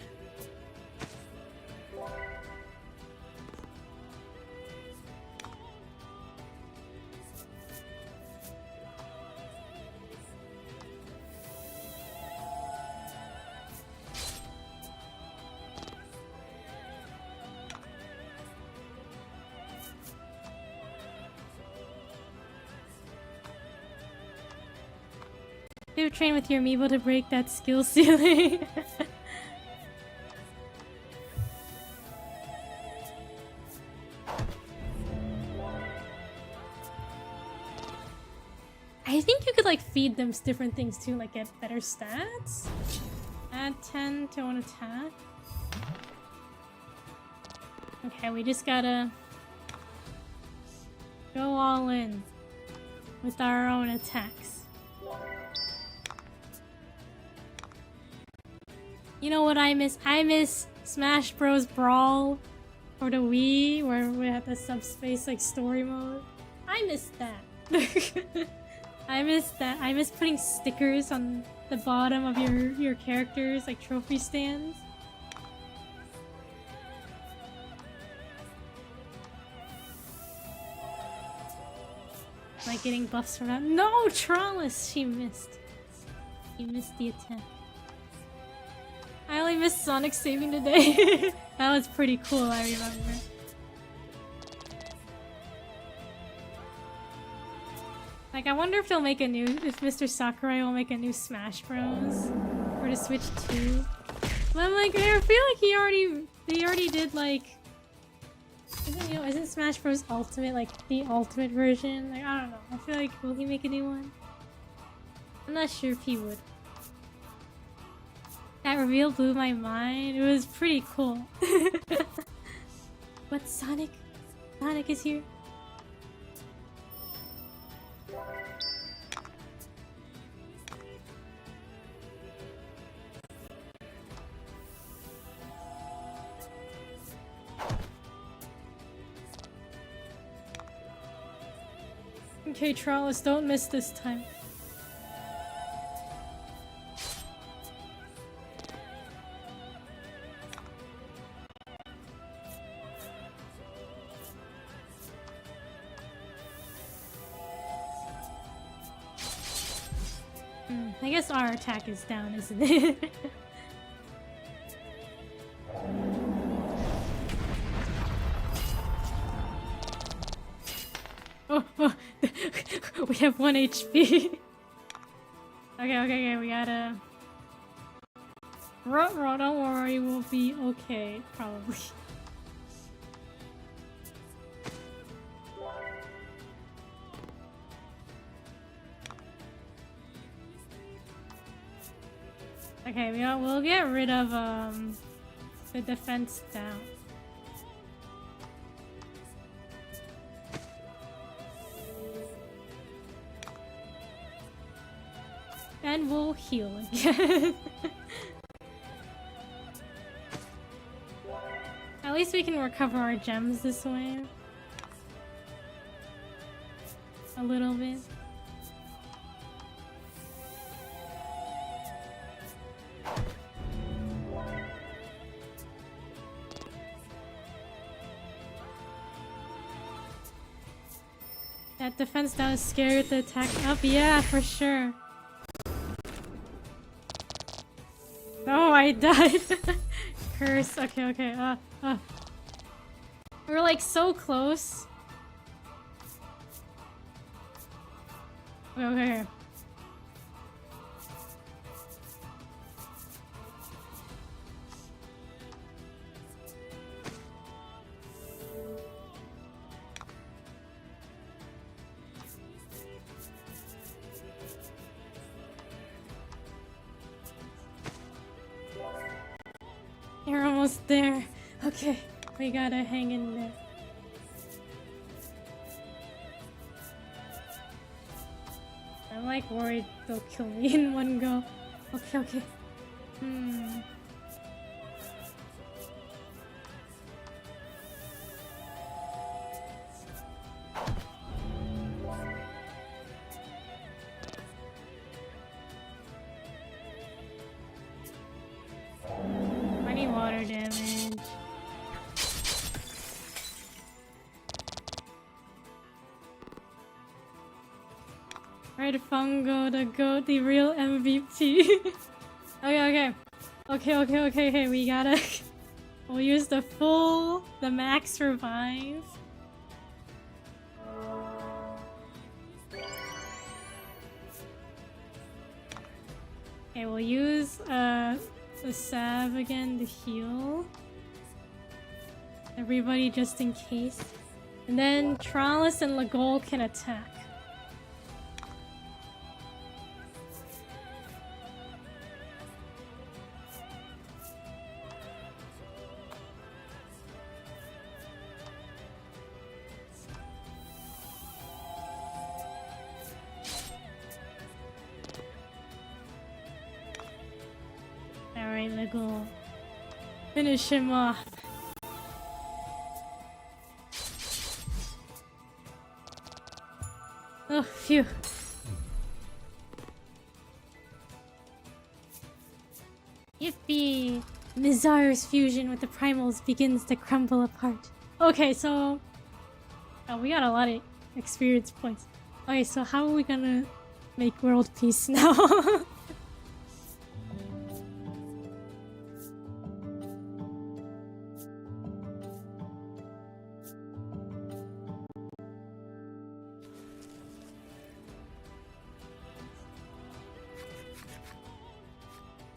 You train with your amiibo to break that skill ceiling. I think you could like feed them different things too, like get better stats. Add 10 to an attack. Okay, we just gotta go all in with our own attacks. You know what I miss? I miss Smash Bros. Brawl or the Wii, where we had the subspace like story mode. I miss that. I miss that. I miss putting stickers on the bottom of your characters, like trophy stands. Like getting buffs from that. No, Trollis! She missed. She missed the attack. I only missed Sonic saving the day. That was pretty cool, I remember. Like, I wonder if they'll make a new... If Mr. Sakurai will make a new Smash Bros. For the Switch 2. But I'm like, I feel like he already did, like... Isn't Smash Bros. Ultimate, like, the ultimate version? Like, I don't know. I feel like, will he make a new one? I'm not sure if he would. That reveal blew my mind. It was pretty cool. What, Sonic? Sonic is here? Okay, Trollis, don't miss this time. I guess our attack is down, isn't it? Oh, we have 1 HP. Okay, we gotta... Don't worry, we'll be okay, probably. Okay, we'll get rid of the defense down. And we'll heal again. At least we can recover our gems this way. A little bit. That defense down is scary with the attack up. Yeah, for sure. Oh, I died. Curse. Okay. We're like so close. Okay, okay. You're almost there. Okay, we gotta hang in there. I'm like worried they'll kill me in one go. Okay, okay. I need water damage. Red Fungo, the goat, the real MVP. Okay, okay, we gotta... We'll use the max revive. Okay, we'll use, the salve again to heal. Everybody just in case. And then Trollis and Lagol can attack. Alright, Lagol. Finish him off. Oh, phew. Yippee! Mizar's fusion with the primals begins to crumble apart. Okay, so... Oh, we got a lot of experience points. Okay, so how are we gonna make world peace now?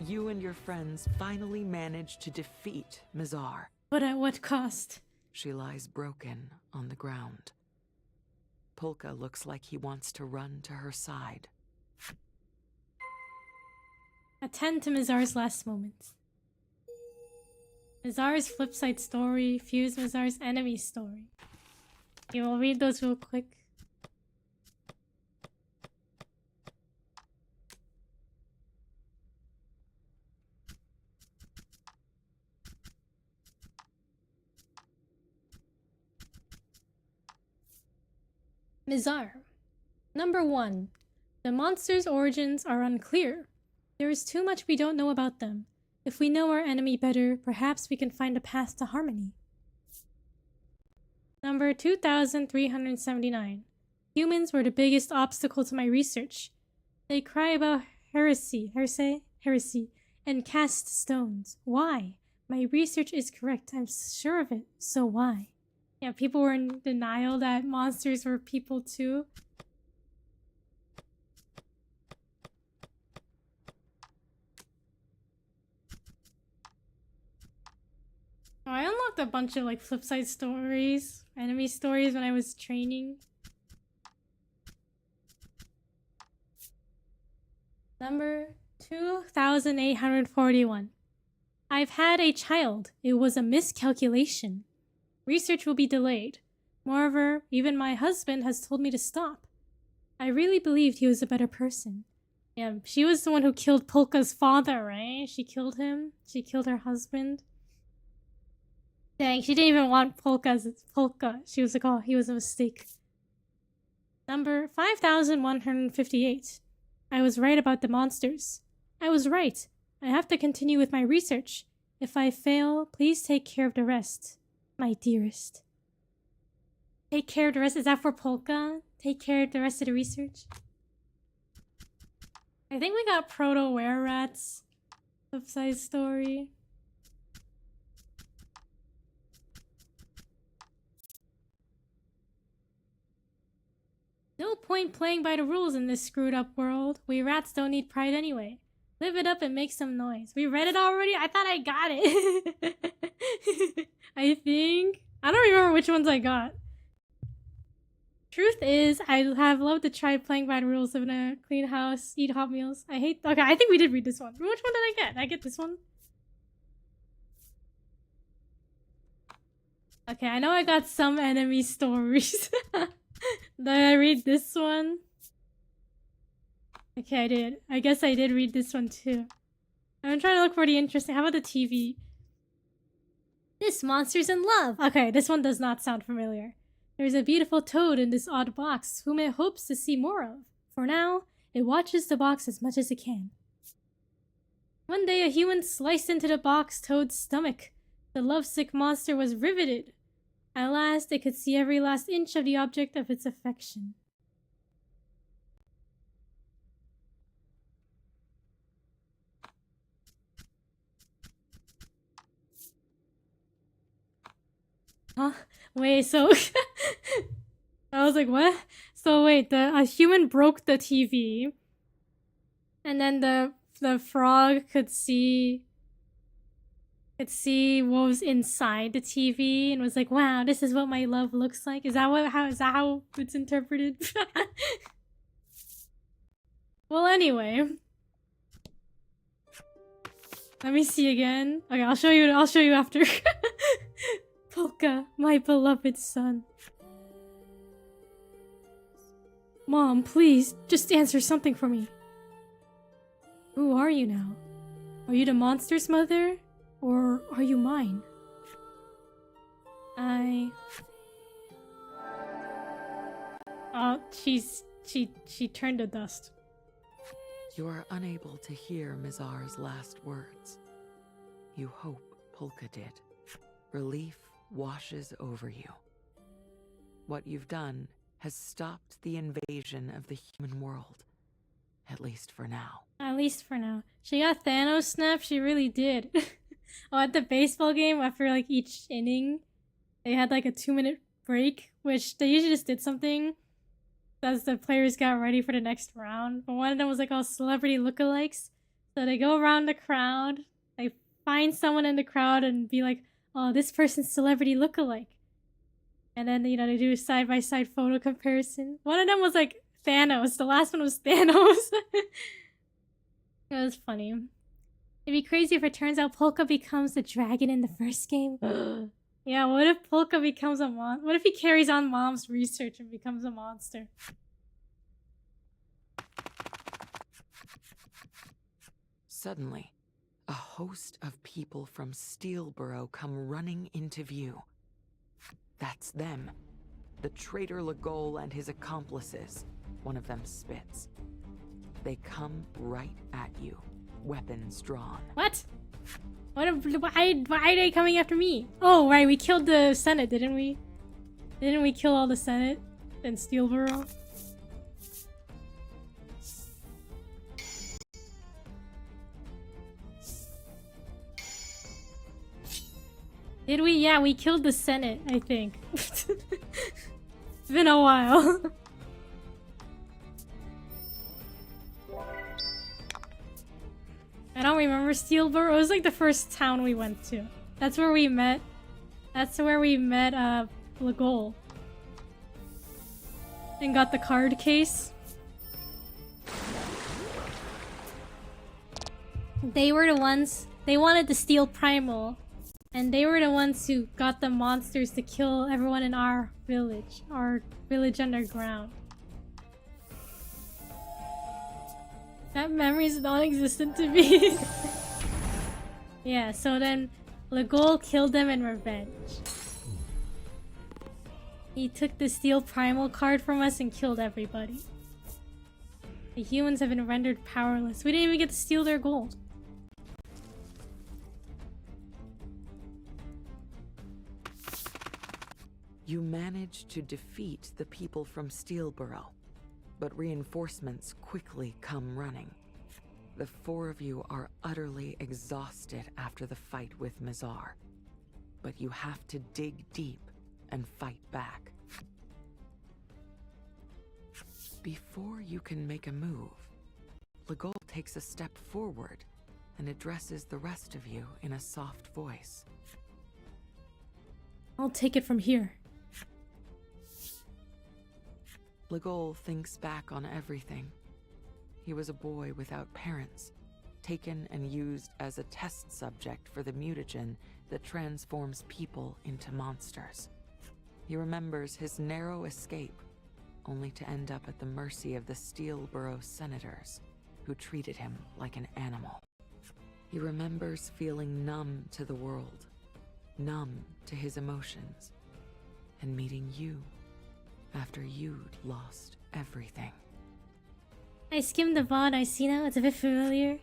You and your friends finally managed to defeat Mizar. But at what cost? She lies broken on the ground. Polka looks like he wants to run to her side. Attend to Mizar's last moments. Mizar's flipside story, fuse Mizar's enemy story. Okay, we'll read those real quick. Mizar. Number 1. The monster's origins are unclear. There is too much we don't know about them. If we know our enemy better, perhaps we can find a path to harmony. Number 2379. Humans were the biggest obstacle to my research. They cry about heresy, and cast stones. Why? My research is correct, I'm sure of it, so why? Yeah, people were in denial that monsters were people too. Oh, I unlocked a bunch of like flipside stories, enemy stories when I was training. Number 2841. I've had a child. It was a miscalculation. Research will be delayed. Moreover, even my husband has told me to stop. I really believed he was a better person. Yeah, she was the one who killed Polka's father, right? She killed him. She killed her husband. Dang, she didn't even want Polka. She was like, oh, he was a mistake. Number 5158. I was right about the monsters. I was right. I have to continue with my research. If I fail, please take care of the rest. My dearest. Take care of the rest. Is that for Polka? Take care of the rest of the research? I think we got Proto Were-Rats. Flipside story. No point point playing by the rules in this screwed up world. We rats don't need pride anyway. Live it up and make some noise. We read it already? I thought I got it. I think. I don't remember which ones I got. Truth is, I have loved to try playing by the rules, live in a clean house, eat hot meals. I hate. Okay, I think we did read this one. Which one did I get? Did I get this one? Okay, I know I got some enemy stories. Did I read this one? Okay, I did. I guess I did read this one too. I'm trying to look for the interesting. How about the TV? This monster's in love. Okay, this one does not sound familiar. There's a beautiful toad in this odd box, whom it hopes to see more of. For now, it watches the box as much as it can. One day, a human sliced into the box toad's stomach. The lovesick monster was riveted. At last, it could see every last inch of the object of its affection. Huh? Wait, so... I was like, what? So wait, a human broke the TV. And then the frog could see what was inside the TV and was like, wow, this is what my love looks like. Is that how it's interpreted? Well, anyway. Let me see again. Okay, I'll show you after. Polka, my beloved son. Mom, please, just answer something for me. Who are you now? Are you the monster's mother? Or are you mine? Oh, she turned to dust. You are unable to hear Mizar's last words. You hope Polka did. Relief washes over you. What you've done has stopped the invasion of the human world. At least for now. At least for now. She got Thanos snap, she really did. Oh, at the baseball game, after like each inning, they had like a 2-minute break, which they usually just did something as the players got ready for the next round. But one of them was like all celebrity lookalikes. So they go around the crowd, they find someone in the crowd and be like, oh, this person's celebrity lookalike. And then, you know, they do a side-by-side photo comparison. One of them was like Thanos. The last one was Thanos. It was funny. It'd be crazy if it turns out Polka becomes the dragon in the first game. Yeah, what if Polka becomes a what if he carries on Mom's research and becomes a monster? Suddenly, a host of people from Steelborough come running into view. That's them. The traitor Legol and his accomplices. One of them spits. They come right at you, weapons drawn. What? Why are they coming after me? Oh, right, we killed the Senate, didn't we? Didn't we kill all the Senate in Steelborough? Did we? Yeah, we killed the Senate, I think. It's been a while. I don't remember Steelborough. It was like the first town we went to. That's where we met. That's where we met Legol. And got the card case. They were the ones. They wanted to steal Primal. And they were the ones who got the monsters to kill everyone in our village underground. That memory's non-existent to me. Yeah, so then Legol killed them in revenge. He took the Steel Primal card from us and killed everybody. The humans have been rendered powerless. We didn't even get to steal their gold. You manage to defeat the people from Steelborough, but reinforcements quickly come running. The four of you are utterly exhausted after the fight with Mizar, but you have to dig deep and fight back. before you can make a move, Legol takes a step forward and addresses the rest of you in a soft voice. I'll take it from here. Legol thinks back on everything. He was a boy without parents, taken and used as a test subject for the mutagen that transforms people into monsters. He remembers his narrow escape, only to end up at the mercy of the Steelborough senators, who treated him like an animal. He remembers feeling numb to the world, numb to his emotions, and meeting you after you'd lost everything. I skimmed the VOD I see now, it's a bit familiar.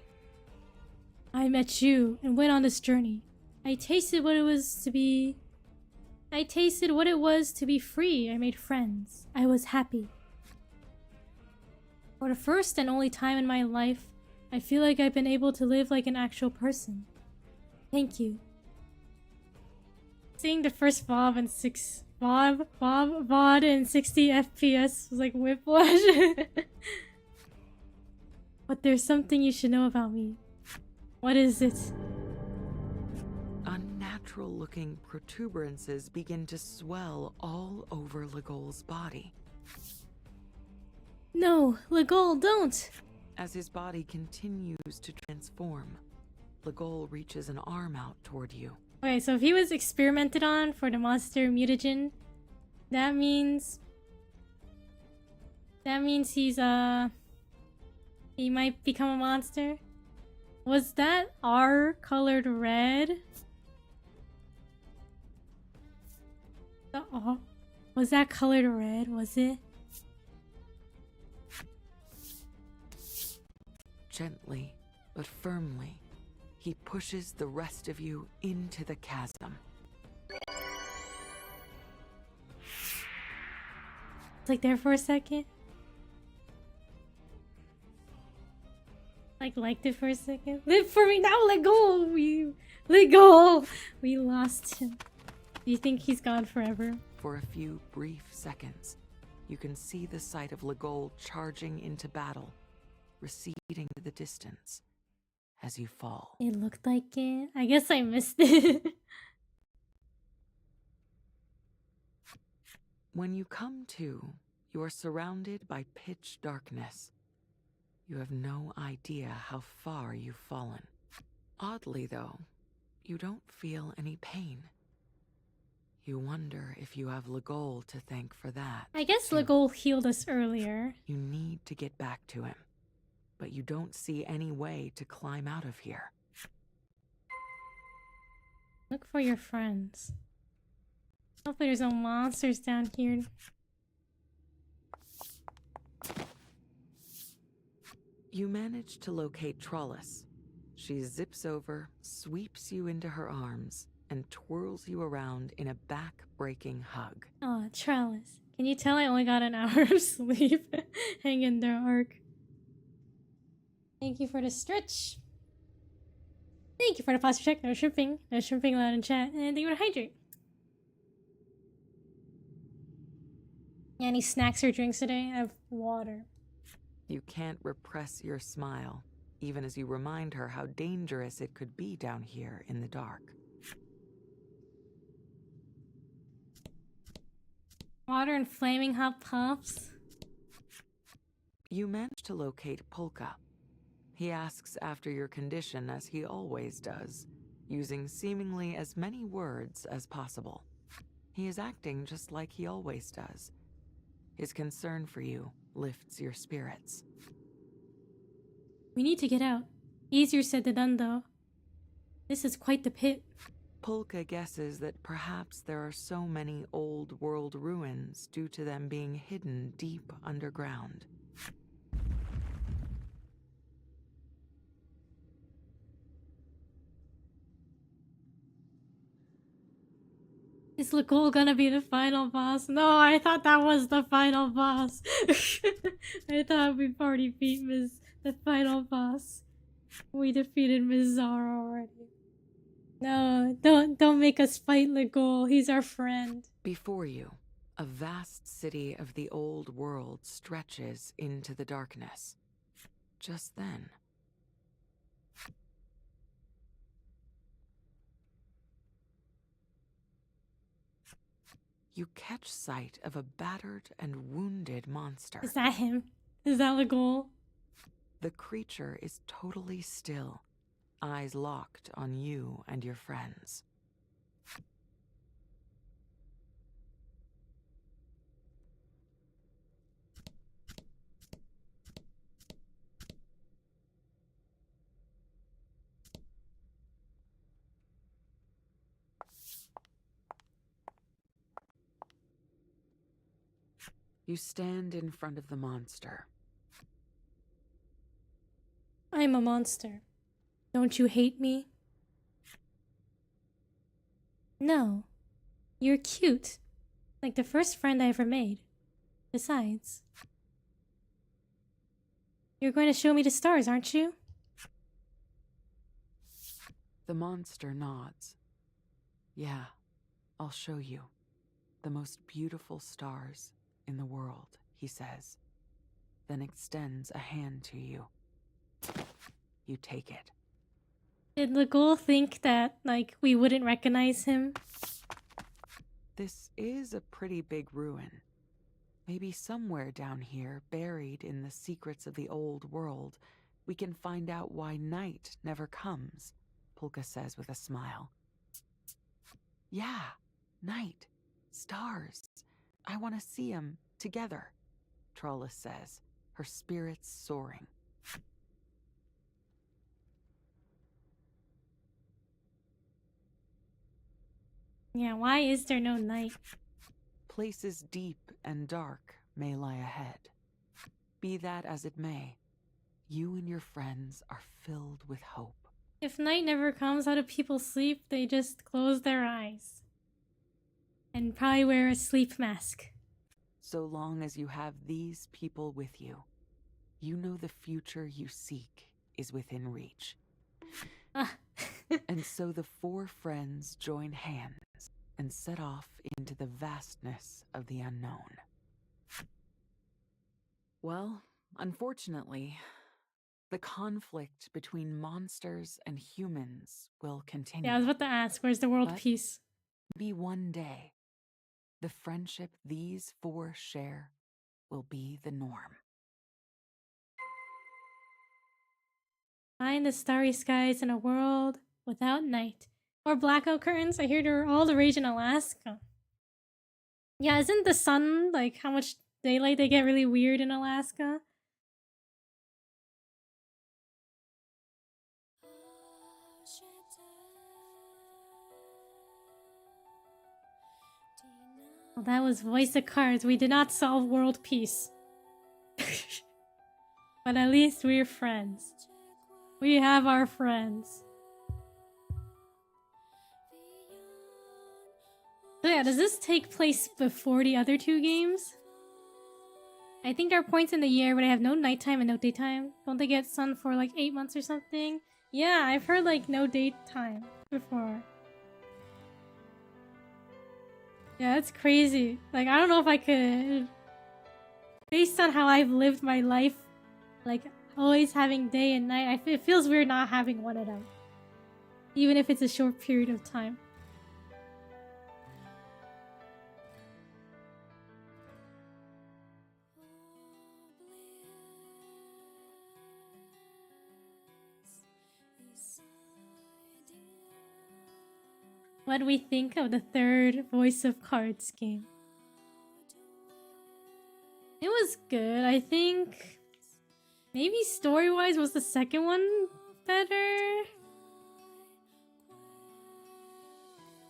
I met you and went on this journey. I tasted what it was to be free. I made friends. I was happy. For the first and only time in my life, I feel like I've been able to live like an actual person. Thank you. Seeing the first VOD in 60 FPS was like whiplash. But there's something you should know about me. What is it? Unnatural-looking protuberances begin to swell all over Legol's body. No, Legol, don't! As his body continues to transform, Legol reaches an arm out toward you. Okay, so if he was experimented on for the monster mutagen, that means he's he might become a monster. Was that R colored red? Oh, was that colored red? Was it? Gently but firmly, he pushes the rest of you into the chasm. It's like there for a second. Liked it for a second. Live for me now, let go! Let go! We lost him. Do you think he's gone forever? For a few brief seconds, you can see the sight of Legol charging into battle, receding to the distance as you fall. It looked like it. I guess I missed it. When you come to, you are surrounded by pitch darkness. You have no idea how far you've fallen. Oddly, though, you don't feel any pain. You wonder if you have Legol to thank for that. I guess Legol healed us earlier. You need to get back to him, but you don't see any way to climb out of here. Look for your friends. Hopefully there's no monsters down here. You manage to locate Trollis. She zips over, sweeps you into her arms, and twirls you around in a back-breaking hug. Oh, Trellis. Can you tell I only got an hour of sleep? Hang in there, Ark. Thank you for the stretch. Thank you for the posture check. No shrimping. No shrimping allowed in chat. And thank you for the hydrate. Any snacks or drinks today? I have water. You can't repress your smile, even as you remind her how dangerous it could be down here in the dark. Water and flaming hot puffs. You manage to locate Polka. He asks after your condition as he always does, using seemingly as many words as possible. He is acting just like he always does. His concern for you lifts your spirits. We need to get out. Easier said than done, though. This is quite the pit. Polka guesses that perhaps there are so many old world ruins due to them being hidden deep underground. Is Legol gonna be the final boss? No, I thought that was the final boss. I thought we've already beat the final boss. We defeated Ms. Zara already. No, don't make us fight Legol. He's our friend. Before you, A vast city of the old world stretches into the darkness. Just then, you catch sight of a battered and wounded monster. Is that him? Is that the goal? The creature is totally still, eyes locked on you and your friends. You stand in front of the monster. I'm a monster. Don't you hate me? No. You're cute. Like the first friend I ever made. Besides, you're going to show me the stars, aren't you? The monster nods. Yeah, I'll show you. The most beautiful stars in the world, he says. Then extends a hand to you. You take it. Did the ghoul think that, like, we wouldn't recognize him? This is a pretty big ruin. Maybe somewhere down here, buried in the secrets of the old world, we can find out why night never comes, Polka says with a smile. Yeah, night. Stars. I want to see 'em together, Trollis says, her spirits soaring. Yeah, why is there no night? Places deep and dark may lie ahead. Be that as it may, you and your friends are filled with hope. If night never comes, how do people sleep? They just close their eyes. And probably wear a sleep mask. So long as you have these people with you, you know the future you seek is within reach. And so the four friends join hands and set off into the vastness of the unknown. Well, unfortunately, the conflict between monsters and humans will continue. Yeah, I was about to ask, where's the world But peace? maybe one day, the friendship these four share will be the norm. Find the starry skies in a world without night. Or blackout curtains. I hear they're all the rage in Alaska. Yeah, isn't the sun, like, how much daylight they get really weird in Alaska? Well, that was Voice of Cards. We did not solve world peace. But at least we're friends. We have our friends. So yeah, does this take place before the other two games? I think there are points in the year where they have no nighttime and no daytime. Don't they get sun for like 8 months or something? Yeah, I've heard like no daytime before. Yeah, that's crazy. Like, I don't know if I could... Based on how I've lived my life, like, always having day and night, it feels weird not having one of them. Even if it's a short period of time. What do we think of the third Voice of Cards game? It was good. I think maybe story-wise was the second one better.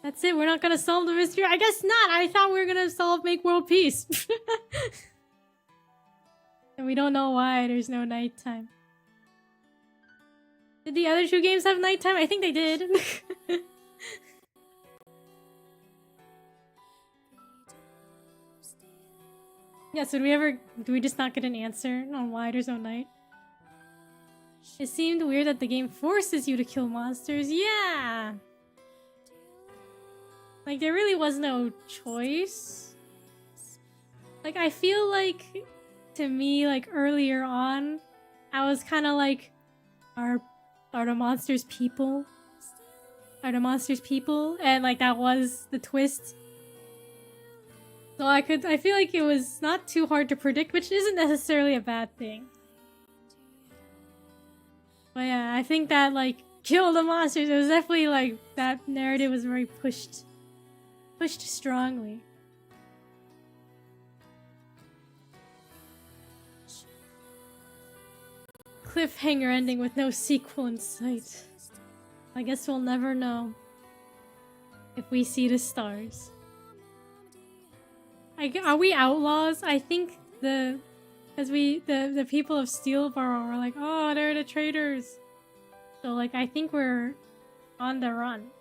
That's it. We're not gonna solve the mystery. I guess not. I thought we were gonna make world peace. And we don't know why there's no nighttime. Did the other two games have nighttime? I think they did. Yeah, so do we just not get an answer on why there's no night? It seemed weird that the game forces you to kill monsters. Yeah! Like, there really was no choice. Like, I feel like, to me, like, earlier on, I was kind of like, are the monsters people? Are the monsters people? And, like, that was the twist. So I feel like it was not too hard to predict, which isn't necessarily a bad thing. But yeah, I think that, like, kill the monsters, it was definitely, like, that narrative was very pushed strongly. Cliffhanger ending with no sequel in sight. I guess we'll never know if we see the stars. Are we outlaws? I think the people of Steelborough are like, oh, they're the traitors. So like, I think we're on the run.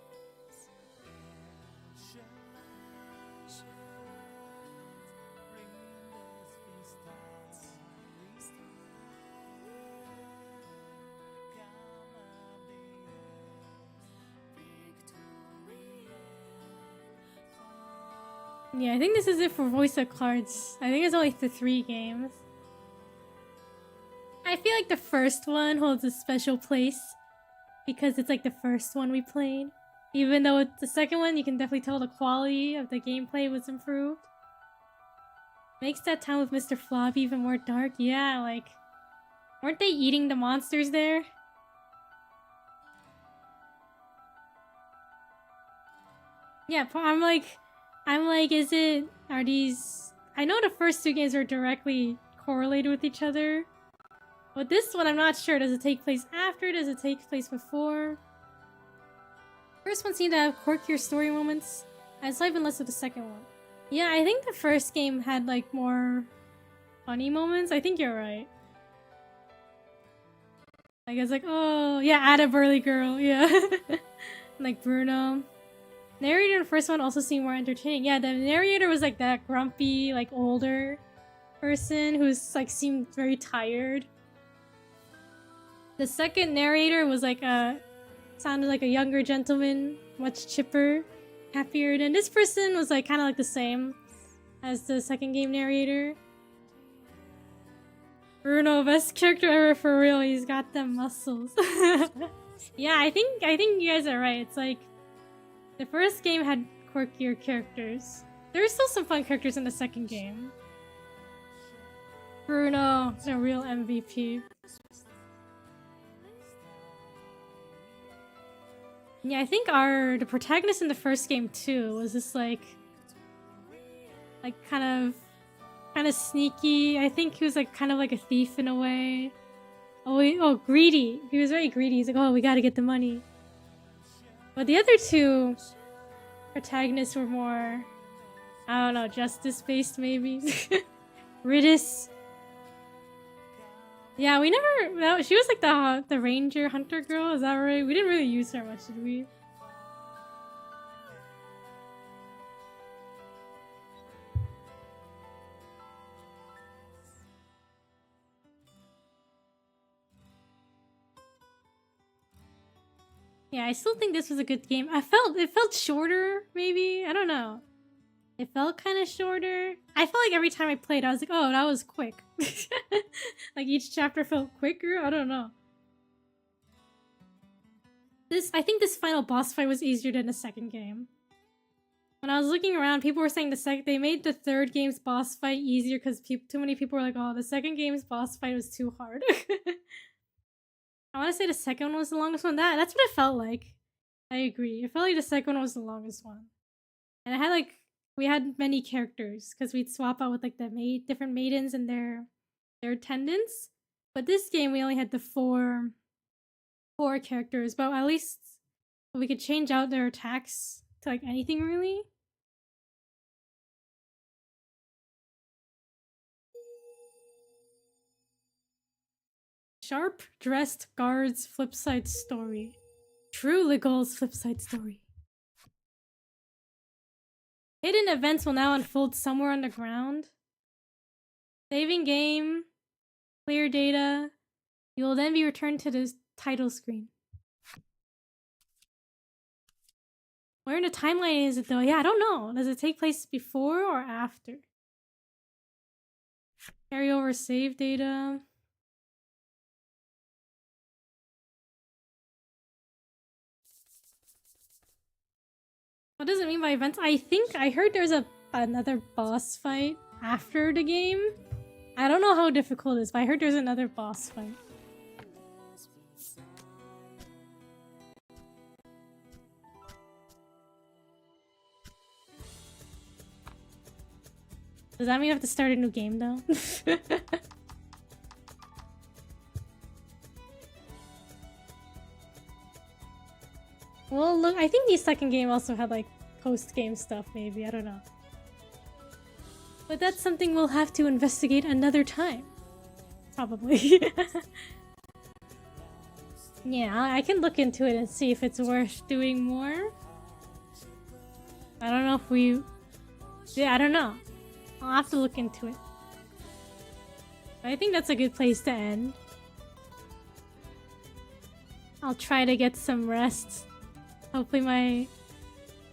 Yeah, I think this is it for voice of cards. I think it's only the 3 games. I feel like the first one holds a special place because it's like the first one we played. Even though it's the second one, you can definitely tell the quality of the gameplay was improved. Makes that time with Mr. Flop even more dark. Yeah, like, weren't they eating the monsters there? Yeah, I'm like, are these... I know the first 2 games are directly correlated with each other. But this one, I'm not sure. Does it take place after? Does it take place before? First one seemed to have quirkier story moments. I saw even less of the second one. Yeah, I think the first game had, like, more funny moments. I think you're right. Like, it's like, oh, yeah, add a burly girl. Yeah. Like, Bruno. Narrator in the first one also seemed more entertaining. Yeah, the narrator was like that grumpy, like older person who's like seemed very tired. The second narrator was like sounded like a younger gentleman, much chipper, happier. And this person was like kind of like the same as the second game narrator. Bruno, best character ever for real. He's got them muscles. Yeah, I think you guys are right. It's like the first game had quirkier characters. There were still some fun characters in the second game. Bruno, the real MVP. Yeah, I think the protagonist in the first game too was just like kind of sneaky. I think he was like kind of like a thief in a way. Oh, greedy. He was very greedy. He's like, oh, we gotta get the money. But the other 2 protagonists were more, I don't know, justice-based maybe. Ridis. Yeah, we never... she was like the ranger hunter girl, is that right? We didn't really use her much, did we? Yeah, I still think this was a good game. It felt shorter, maybe? I don't know. It felt kind of shorter. I felt like every time I played, I was like, oh, that was quick. Like each chapter felt quicker? I don't know. I think this final boss fight was easier than the second game. When I was looking around, people were saying they made the third game's boss fight easier because too many people were like, oh, the second game's boss fight was too hard. I want to say the second one was the longest one. That's what it felt like. I agree. It felt like the second one was the longest one. And it had like, we had many characters because we'd swap out with like the different maidens and their attendants. But this game, we only had the four characters. But at least we could change out their attacks to like anything really. Sharp dressed guards flipside story. True Legal's flipside story. Hidden events will now unfold somewhere underground. Saving game. Clear data. You will then be returned to the title screen. Where in the timeline is it though? Yeah, I don't know. Does it take place before or after? Carry over save data. What does it mean by events? I heard there's another boss fight after the game. I don't know how difficult it is, but I heard there's another boss fight. Does that mean I have to start a new game though? Well, look, I think the second game also had like post-game stuff maybe, I don't know. But that's something we'll have to investigate another time. Probably. Yeah, I can look into it and see if it's worth doing more. I don't know if we... Yeah, I don't know. I'll have to look into it. But I think that's a good place to end. I'll try to get some rest. Hopefully my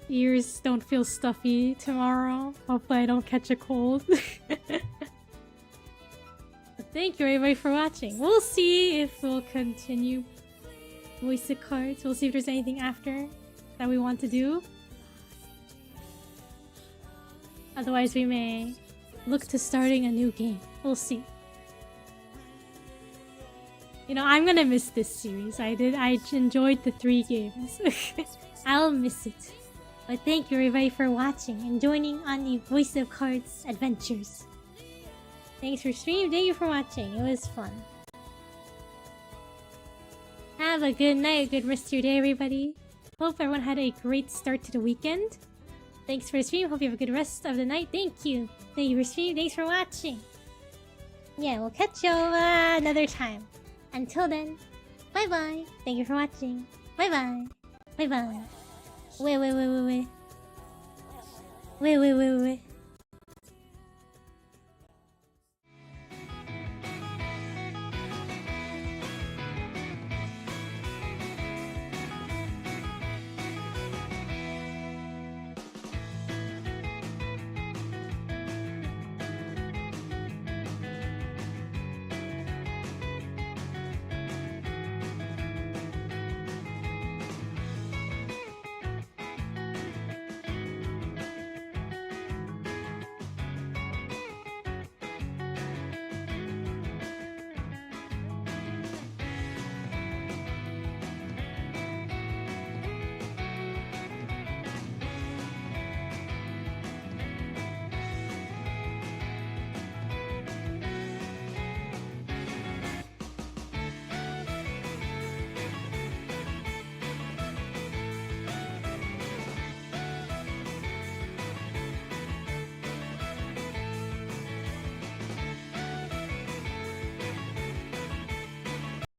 ears don't feel stuffy tomorrow. Hopefully I don't catch a cold. But thank you everybody for watching. We'll see if we'll continue voice cards. We'll see if there's anything after that we want to do. Otherwise we may look to starting a new game. We'll see. You know, I'm gonna miss this series. I enjoyed the 3 games. I'll miss it. But thank you everybody for watching and joining on the Voice of Cards adventures. Thanks for streaming. Thank you for watching. It was fun. Have a good night, a good rest of your day, everybody. Hope everyone had a great start to the weekend. Thanks for streaming. Hope you have a good rest of the night. Thank you. Thank you for streaming. Thanks for watching. Yeah, we'll catch you another time. Until then, bye-bye. Thank you for watching. Bye-bye. Bye-bye. Wait. Wait.